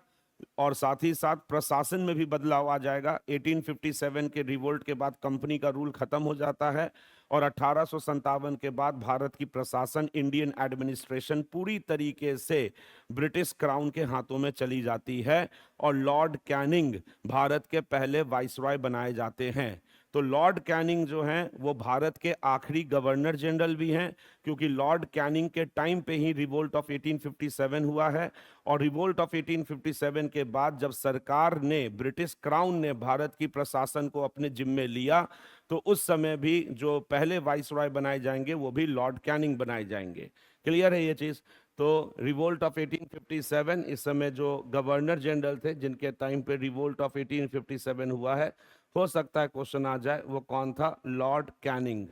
और साथ ही साथ प्रशासन में भी बदलाव आ जाएगा। 1857 के रिवोल्ट के बाद कंपनी का रूल खत्म हो जाता है, और 1857 के बाद भारत की प्रशासन, इंडियन एडमिनिस्ट्रेशन पूरी तरीके से ब्रिटिश क्राउन के हाथों में चली जाती है, और लॉर्ड कैनिंग भारत के पहले वाइसरॉय बनाए जाते हैं। तो लॉर्ड कैनिंग जो हैं वो भारत के आखिरी गवर्नर जनरल भी हैं, क्योंकि लॉर्ड कैनिंग के टाइम पे ही रिवोल्ट ऑफ 1857 हुआ है, और रिवोल्ट ऑफ 1857 के बाद जब सरकार ने, ब्रिटिश क्राउन ने भारत की प्रशासन को अपने जिम्मे लिया, तो उस समय भी जो पहले वाइसरॉय बनाए जाएंगे वो भी लॉर्ड कैनिंग बनाए जाएंगे। क्लियर है ये चीज? तो रिवोल्ट ऑफ 1857, इस समय जो गवर्नर जनरल थे जिनके टाइम पे रिवोल्ट ऑफ 1857 हुआ है, हो सकता है क्वेश्चन आ जाए वो कौन था, लॉर्ड कैनिंग।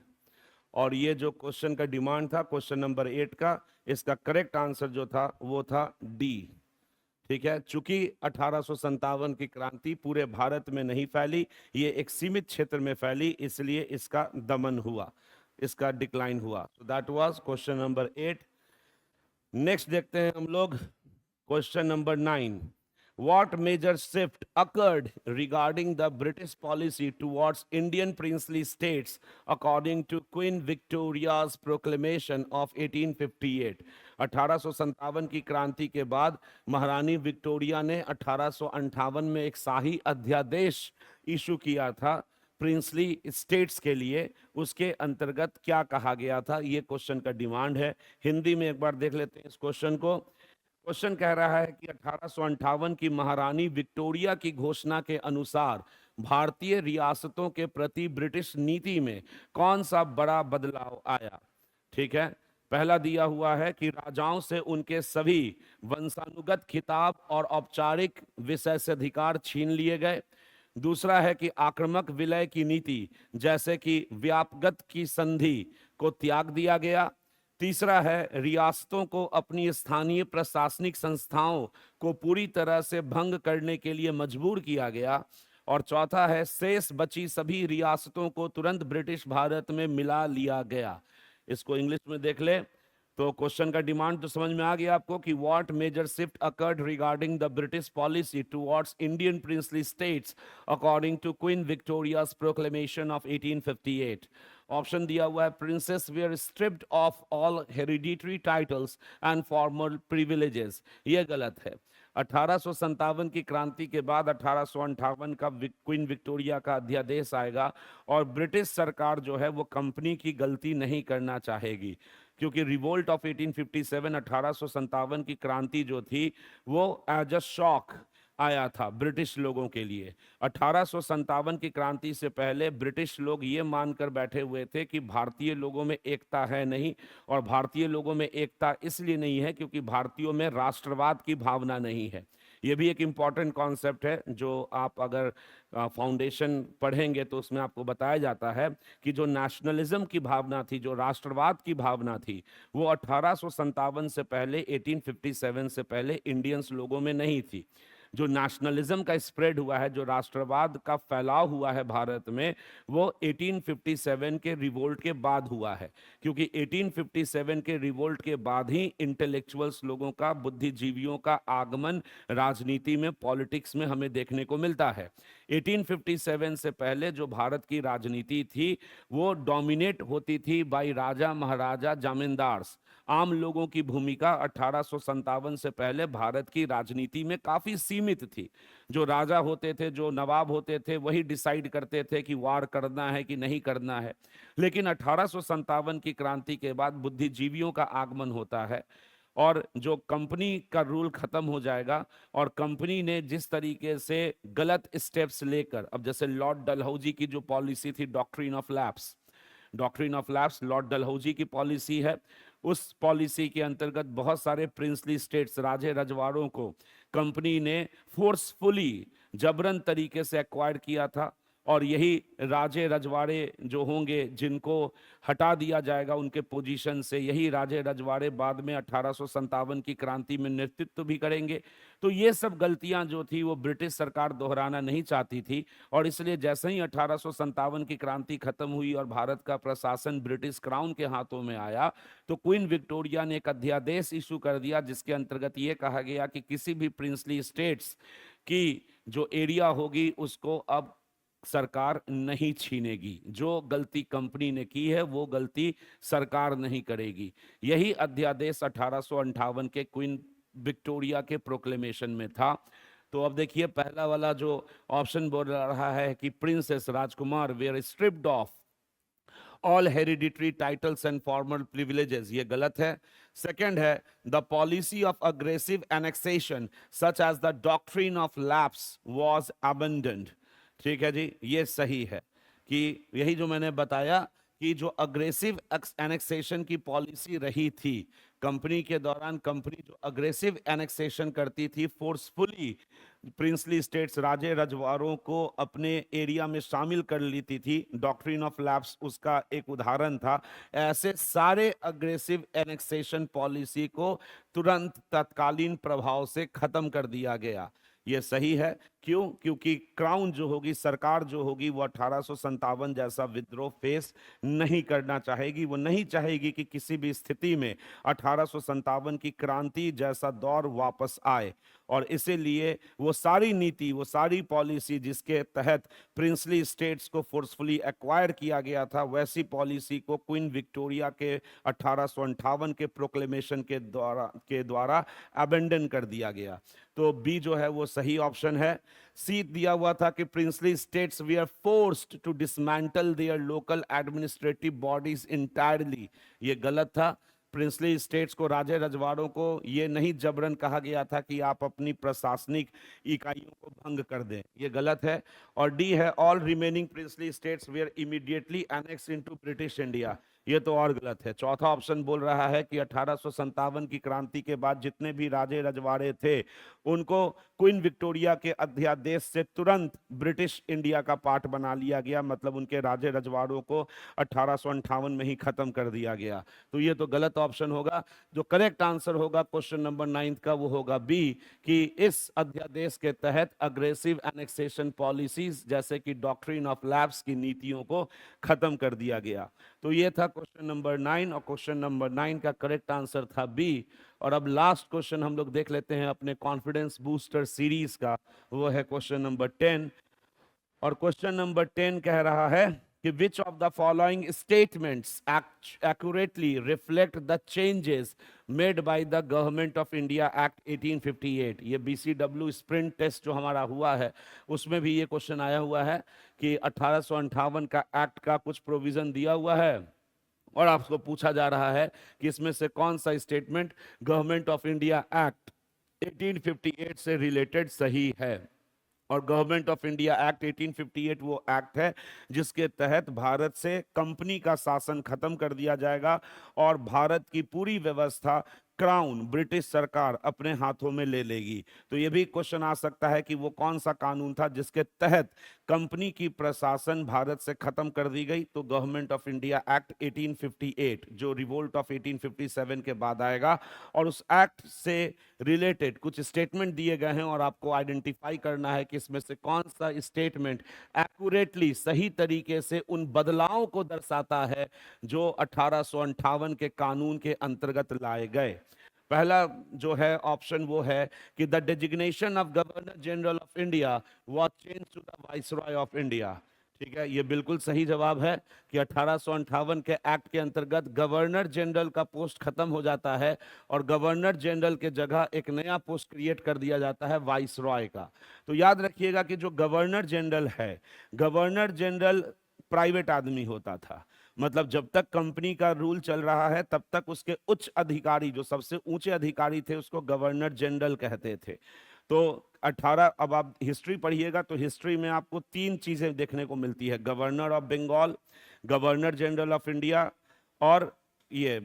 और ये जो क्वेश्चन का डिमांड था क्वेश्चन नंबर 8 का, इसका करेक्ट आंसर जो था वो था डी। ठीक है, चूंकि 1857 की क्रांति पूरे भारत में नहीं फैली, ये एक सीमित क्षेत्र में फैली, इसलिए इसका दमन हुआ, इसका डिक्लाइन हुआ। तो that was question number 8। Next देखते हैं हम लोग question number 9। What major shift occurred regarding the British policy towards Indian princely states according to Queen Victoria's proclamation of 1858? 1857 की क्रांति के बाद महारानी विक्टोरिया ने 1858 में एक शाही अध्यादेश इशू किया था प्रिंसली स्टेट्स के लिए। उसके अंतर्गत क्या कहा गया था, ये क्वेश्चन का डिमांड है। हिंदी में एक बार देख लेते हैं इस क्वेश्चन को। क्वेश्चन कह रहा है कि 1858 की महारानी विक्टोरिया की घोषणा के अनुसार भारतीय रियासतों के प्रति ब्रिटिश नीति में कौन सा बड़ा बदलाव आया। ठीक है, पहला दिया हुआ है कि राजाओं से उनके सभी वंशानुगत खिताब और औपचारिक विशेषाधिकार छीन लिए गए। दूसरा है कि आक्रामक विलय की नीति जैसे कि व्यापगत की संधि को त्याग दिया गया। तीसरा है रियासतों को अपनी स्थानीय प्रशासनिक संस्थाओं को पूरी तरह से भंग करने के लिए मजबूर किया गया। और चौथा है शेष बची सभी रियासतों को तुरंत ब्रिटिश भारत में मिला लिया गया। इसको इंग्लिश में देख ले तो क्वेश्चन का डिमांड तो समझ में आ गया आपको कि what major shift occurred regarding the British policy towards Indian princely states according to queen Victoria's proclamation of 1858। Option दिया हुआ है princes were stripped of all hereditary titles and formal privileges. ये गलत है। 1857 की क्रांति के बाद 1858 का क्वीन विक्टोरिया का अध्यादेश आएगा, और ब्रिटिश सरकार जो है वो कंपनी की गलती नहीं करना चाहेगी, क्योंकि रिवोल्ट ऑफ 1857 1857 की क्रांति जो थी वो एज अ शॉक आया था ब्रिटिश लोगों के लिए। 1857 की क्रांति से पहले ब्रिटिश लोग ये मानकर बैठे हुए थे कि भारतीय लोगों में एकता है नहीं, और भारतीय लोगों में एकता इसलिए नहीं है क्योंकि भारतीयों में राष्ट्रवाद की भावना नहीं है। ये भी एक इम्पॉर्टेंट कॉन्सेप्ट है जो आप अगर फाउंडेशन पढ़ेंगे तो उसमें आपको बताया जाता है कि जो नेशनलिज्म की भावना थी, जो राष्ट्रवाद की भावना थी, वो 1857 से पहले 1857 से पहले इंडियंस लोगों में नहीं थी। जो नेशनलिज्म का स्प्रेड हुआ है, जो राष्ट्रवाद का फैलाव हुआ है भारत में, वो 1857 के रिवोल्ट के बाद हुआ है। क्योंकि 1857 के रिवोल्ट के बाद ही इंटेलेक्चुअल्स लोगों का, बुद्धिजीवियों का आगमन राजनीति में, पॉलिटिक्स में हमें देखने को मिलता है। 1857 से पहले जो भारत की राजनीति थी वो डोमिनेट होती थी बाई राजा महाराजा जमींदार्स। आम लोगों की भूमिका 1857 से पहले भारत की राजनीति में काफी सीमित थी। जो राजा होते थे, जो नवाब होते थे, वही डिसाइड करते थे कि वार करना है कि नहीं करना है। लेकिन 1857 की क्रांति के बाद बुद्धिजीवियों का आगमन होता है और जो कंपनी का रूल खत्म हो जाएगा, और कंपनी ने जिस तरीके से गलत स्टेप्स लेकर, अब जैसे लॉर्ड डलहौजी की जो पॉलिसी थी, doctrine of lapse Lord Dalhousie की पॉलिसी है। उस पॉलिसी के अंतर्गत बहुत सारे प्रिंसली स्टेट्स, राजे रजवाड़ों को कंपनी ने फोर्सफुली, जबरन तरीके से एक्वायर किया था। और यही राजे रजवाड़े जो होंगे, जिनको हटा दिया जाएगा उनके पोजीशन से, यही राजे रजवाड़े बाद में 1857 की क्रांति में नेतृत्व भी करेंगे। तो ये सब गलतियां जो थी वो ब्रिटिश सरकार दोहराना नहीं चाहती थी, और इसलिए जैसे ही 1857 की क्रांति खत्म हुई और भारत का प्रशासन ब्रिटिश क्राउन के हाथों में आया, तो क्वीन विक्टोरिया ने एक अध्यादेश इशू कर दिया, जिसके अंतर्गत ये कहा गया कि किसी भी प्रिंसली स्टेट्स की जो एरिया होगी उसको अब सरकार नहीं छीनेगी। जो गलती कंपनी ने की है वो गलती सरकार नहीं करेगी। यही अध्यादेश 1858 के क्वीन विक्टोरिया के प्रोक्लेमेशन में था। तो अब देखिए, पहला वाला जो ऑप्शन बोल रहा है कि प्रिंसेस, राजकुमार, were stripped of all hereditary titles and formal privileges, ये गलत है। सेकंड है the policy of aggressive annexation such as the doctrine of lapse was abandoned. ठीक है जी, ये सही है कि यही जो मैंने बताया कि जो अग्रेसिव एनेक्सेशन की पॉलिसी रही थी कंपनी के दौरान, कंपनी जो अग्रेसिव एनेक्सेशन करती थी, फोर्सफुली प्रिंसली स्टेट्स, राजे रजवाड़ों को अपने एरिया में शामिल कर लेती थी, डॉक्ट्रिन ऑफ लैप्स उसका एक उदाहरण था। ऐसे सारे अग्रेसिव एनेक्सेशन पॉलिसी को तुरंत तत्कालीन प्रभाव से खत्म कर दिया गया। ये सही है। क्यों? क्योंकि क्राउन जो होगी, सरकार जो होगी, वो 1857 जैसा विद्रोह फेस नहीं करना चाहेगी। वो नहीं चाहेगी कि किसी भी स्थिति में 1857 की क्रांति जैसा दौर वापस आए, और इसीलिए वो सारी नीति, वो सारी पॉलिसी जिसके तहत प्रिंसली स्टेट्स को फोर्सफुली एक्वायर किया गया था, वैसी पॉलिसी को क्वीन विक्टोरिया के 1858 के प्रोक्लेमेशन के द्वारा अबेंडन कर दिया गया। तो बी जो है वो सही ऑप्शन है। सी दिया हुआ था कि princely states we are forced to dismantle their local administrative bodies entirely, ये गलत था। प्रिंसली स्टेट्स को, राजे रजवाड़ों को ये नहीं जबरन कहा गया था कि आप अपनी प्रशासनिक इकाइयों को भंग कर दें, ये गलत है। और डी है all remaining princely states they are immediately annex into British India, ये तो और गलत है। चौथा ऑप्शन बोल रहा है कि 1857 की क्रांति के बाद जितने भी राजे रजवाड़े थे उनको क्वीन विक्टोरिया के अध्यादेश से तुरंत ब्रिटिश इंडिया का पार्ट बना लिया गया, मतलब उनके राजे रजवाड़ों को 1858 में ही खत्म कर दिया गया। तो ये तो गलत ऑप्शन होगा। जो करेक्ट आंसर होगा क्वेश्चन नंबर 9 का वो होगा बी, कि इस अध्यादेश के तहत अग्रेसिव एनेक्सेशन पॉलिसीज जैसे कि डॉक्ट्रिन ऑफ लैप्स की नीतियों को खत्म कर दिया गया। तो ये था क्वेश्चन नंबर 9, और क्वेश्चन नंबर 9 का करेक्ट आंसर था बी। और अब लास्ट क्वेश्चन हम लोग देख लेते हैं अपने कॉन्फिडेंस बूस्टर सीरीज का, वो है क्वेश्चन नंबर 10। और क्वेश्चन नंबर 10 कह रहा है कि which of the following statements accurately reflect the changes made by the government of India act 1858। ये बीसीडब्ल्यू स्प्रिंट टेस्ट जो हमारा हुआ है उसमें भी ये क्वेश्चन आया हुआ है कि 1858 का एक्ट का कुछ प्रोविजन दिया हुआ है, और आपको पूछा जा रहा है कि इसमें से कौन सा statement government of India act 1858 से रिलेटेड सही है। और गवर्नमेंट ऑफ इंडिया एक्ट 1858 वो एक्ट है जिसके तहत भारत से कंपनी का शासन खत्म कर दिया जाएगा और भारत की पूरी व्यवस्था क्राउन, ब्रिटिश सरकार अपने हाथों में ले लेगी। तो ये भी क्वेश्चन आ सकता है कि वो कौन सा कानून था जिसके तहत कंपनी की प्रशासन भारत से खत्म कर दी गई। तो गवर्नमेंट ऑफ इंडिया एक्ट 1858, जो रिवोल्ट ऑफ 1857 के बाद आएगा, और उस एक्ट से रिलेटेड कुछ स्टेटमेंट दिए गए हैं और आपको आइडेंटिफाई करना है कि इसमें से कौन सा स्टेटमेंट एक्यूरेटली, सही तरीके से उन बदलावों को दर्शाता है जो 1858 के कानून के अंतर्गत लाए गए। पहला जो है ऑप्शन वो है कि the designation of governor general of India was change to the viceroy of India. ठीक है, ये बिल्कुल सही जवाब है कि 1858 के एक्ट के अंतर्गत गवर्नर जनरल का पोस्ट खत्म हो जाता है और गवर्नर जनरल के जगह एक नया पोस्ट क्रिएट कर दिया जाता है वाइसरॉय का। तो याद रखिएगा कि जो गवर्नर जनरल है, गवर्नर जनरल प्राइवेट आदमी होता था। मतलब जब तक कंपनी का रूल चल रहा है तब तक उसके उच्च अधिकारी, जो सबसे ऊंचे अधिकारी थे, उसको गवर्नर जनरल कहते थे। तो 18, अब आप हिस्ट्री पढ़िएगा तो हिस्ट्री में आपको तीन चीजें देखने को मिलती है: governor of Bengal, governor general of India, और ये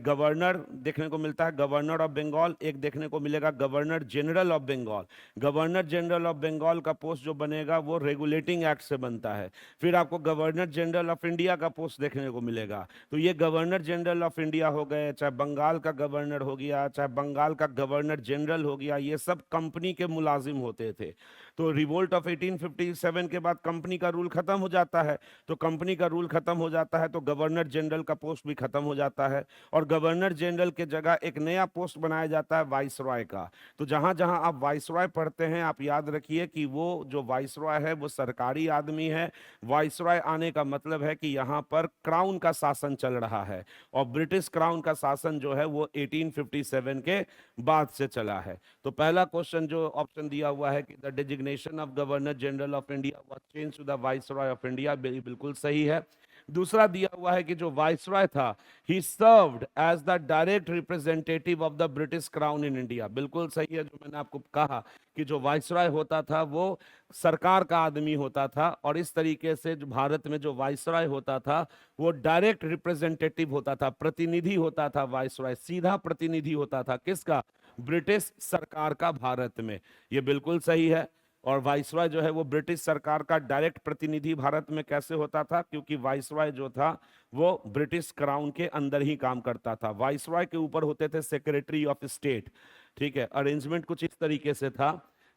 गवर्नर देखने को मिलता है, गवर्नर ऑफ बंगाल। एक देखने को मिलेगा governor general of Bengal. Governor general of Bengal का पोस्ट जो बनेगा वो रेगुलेटिंग एक्ट से बनता है। फिर आपको गवर्नर जनरल ऑफ इंडिया का पोस्ट देखने को मिलेगा। तो ये गवर्नर जनरल ऑफ इंडिया हो गए, चाहे बंगाल का गवर्नर हो गया, चाहे बंगाल का गवर्नर जनरल हो गया, ये सब कंपनी के मुलाजिम होते थे। तो रिवोल्ट ऑफ 1857 के बाद कंपनी का रूल खत्म हो जाता है। तो कंपनी का रूल खत्म हो जाता है तो गवर्नर जनरल का पोस्ट भी खत्म हो जाता है, और गवर्नर जनरल के जगह एक नया पोस्ट बनाया जाता है वाइसरॉय का। तो जहां जहां आप वाइसरॉय पढ़ते हैं, आप याद रखिए कि वो जो वाइसरॉय है वो सरकारी आदमी है। वाइसरॉय आने का मतलब है कि यहां पर क्राउन का शासन चल रहा है, और ब्रिटिश क्राउन का शासन जो है वो 1857 के बाद से चला है। तो पहला क्वेश्चन जो ऑप्शन दिया हुआ है कि the designation of governor general of India was change to the viceroy of India, बिल्कुल सही है। दूसरा दिया हुआ है कि जो वाइसरॉय था, he served as the direct representative of the British crown in India, बिल्कुल सही है। जो मैंने आपको कहा कि जो वाइसरॉय होता था वो सरकार का आदमी होता था, और इस तरीके से जो भारत में जो वाइसरॉय होता था वो डायरेक्ट रिप्रेजेंटेटिव होता था, प्रतिनिधि होता था। वाइसरॉय सीधा प्रतिनिधि होता था किसका? ब्रिटिश सरकार का भारत में। ये बिल्कुल सही है। और वाइसरॉय जो है वो ब्रिटिश सरकार का डायरेक्ट प्रतिनिधि भारत में कैसे होता था? क्योंकि वाइसरॉय जो था वो ब्रिटिश क्राउन के अंदर ही काम करता था। वाइसरॉय के ऊपर होते थे सेक्रेटरी ऑफ स्टेट। ठीक है, अरेंजमेंट कुछ इस तरीके से था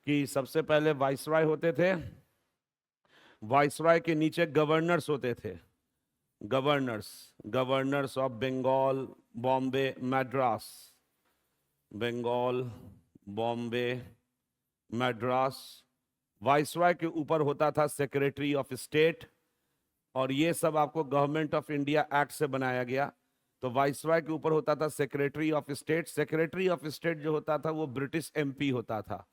कि सबसे पहले वाइसरॉय होते थे, वाइसरॉय के नीचे गवर्नर्स होते थे, governors of Bengal, Bombay, Madras, Bengal, Bombay, Madras. Viceroy के ऊपर होता था सेक्रेटरी ऑफ स्टेट, और ये सब आपको गवर्नमेंट ऑफ इंडिया एक्ट से बनाया गया। तो वाइसरॉय के ऊपर होता था secretary of state. Secretary of state जो होता था वो ब्रिटिश एमपी होता था,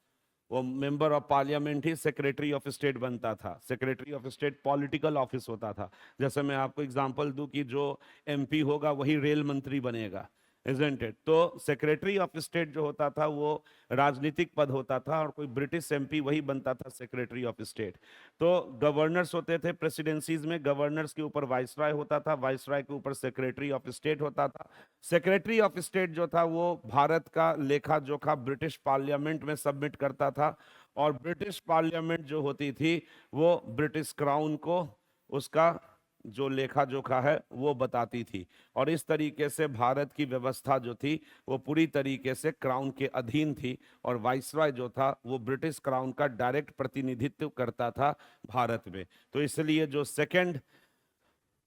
वो member of parliament he secretary of state बनता था। Secretary of state political office होता था। जैसे मैं आपको एग्जांपल दूं कि जो एमपी होगा वही रेल मंत्री बनेगा, इजंट इट? तो सेक्रेटरी ऑफ स्टेट जो होता था वो राजनीतिक पद होता था, और कोई ब्रिटिश एमपी वही बनता था सेक्रेटरी ऑफ स्टेट। तो गवर्नर्स होते थे प्रेसिडेंसीज में, गवर्नर्स के ऊपर वाइसरॉय होता था, वाइसरॉय के ऊपर सेक्रेटरी ऑफ स्टेट होता था। सेक्रेटरी ऑफ स्टेट जो था वो भारत का लेखा जोखा ब्रिटिश पार्लियामेंट में सबमिट करता था, और ब्रिटिश पार्लियामेंट जो होती थी वो ब्रिटिश क्राउन को उसका जो लेखा जोखा है वो बताती थी। और इस तरीके से भारत की व्यवस्था जो थी वो पूरी तरीके से क्राउन के अधीन थी, और वाइसरॉय जो था वो ब्रिटिश क्राउन का डायरेक्ट प्रतिनिधित्व करता था भारत में। तो इसलिए जो सेकंड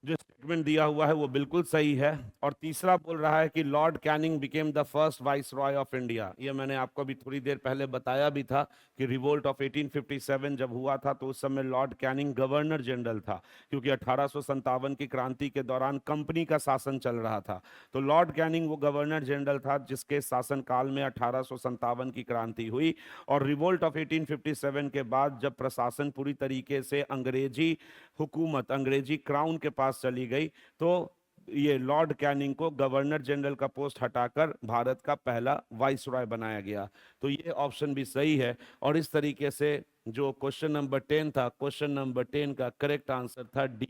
जो स्टेटमेंट दिया हुआ है वो बिल्कुल सही है। और तीसरा बोल रहा है कि Lord Canning became the first viceroy of India. ये मैंने आपको अभी थोड़ी देर पहले बताया भी था कि रिवोल्ट ऑफ 1857 जब हुआ था तो उस समय लॉर्ड कैनिंग गवर्नर जनरल था, क्योंकि 1857 की क्रांति के दौरान कंपनी का शासन चल रहा था। तो लॉर्ड कैनिंग वो गवर्नर जनरल था जिसके शासनकाल में 1857 की क्रांति हुई। और रिवोल्ट ऑफ 1857 के बाद जब प्रशासन पूरी तरीके से अंग्रेजी हुकूमत, अंग्रेजी क्राउन के पास चली गई, तो ये लॉर्ड कैनिंग को गवर्नर जनरल का पोस्ट हटाकर भारत का पहला वाइसरॉय बनाया गया। तो ये ऑप्शन भी सही है। और इस तरीके से जो क्वेश्चन नंबर 10 था, क्वेश्चन नंबर 10 का करेक्ट आंसर था डी।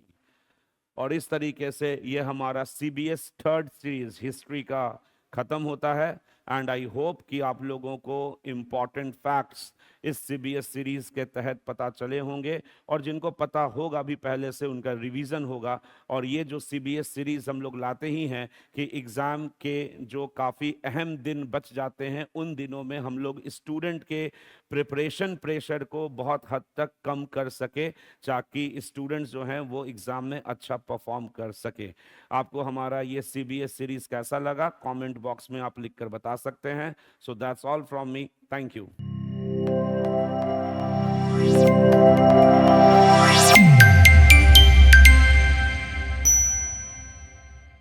और इस तरीके से ये हमारा सीबीएस थर्ड सीरीज हिस्ट्री का खत्म होता है। एंड आई होप कि आप लोगों को इम्पॉर्टेंट फैक्ट्स इस सीबीएस सीरीज के तहत पता चले होंगे, और जिनको पता होगा भी पहले से उनका रिवीजन होगा। और ये जो सीबीएस सीरीज हम लोग लाते ही हैं कि एग्जाम के जो काफ़ी अहम दिन बच जाते हैं, उन दिनों में हम लोग स्टूडेंट के प्रिपरेशन प्रेशर को बहुत हद तक कम कर सके, ताकि स्टूडेंट्स जो हैं वो एग्जाम में अच्छा परफॉर्म कर सके। आपको हमारा ये सीबीएस सीरीज कैसा लगा, कमेंट बॉक्स में आप लिखकर बता सकते हैं। So that's all from me, thank you.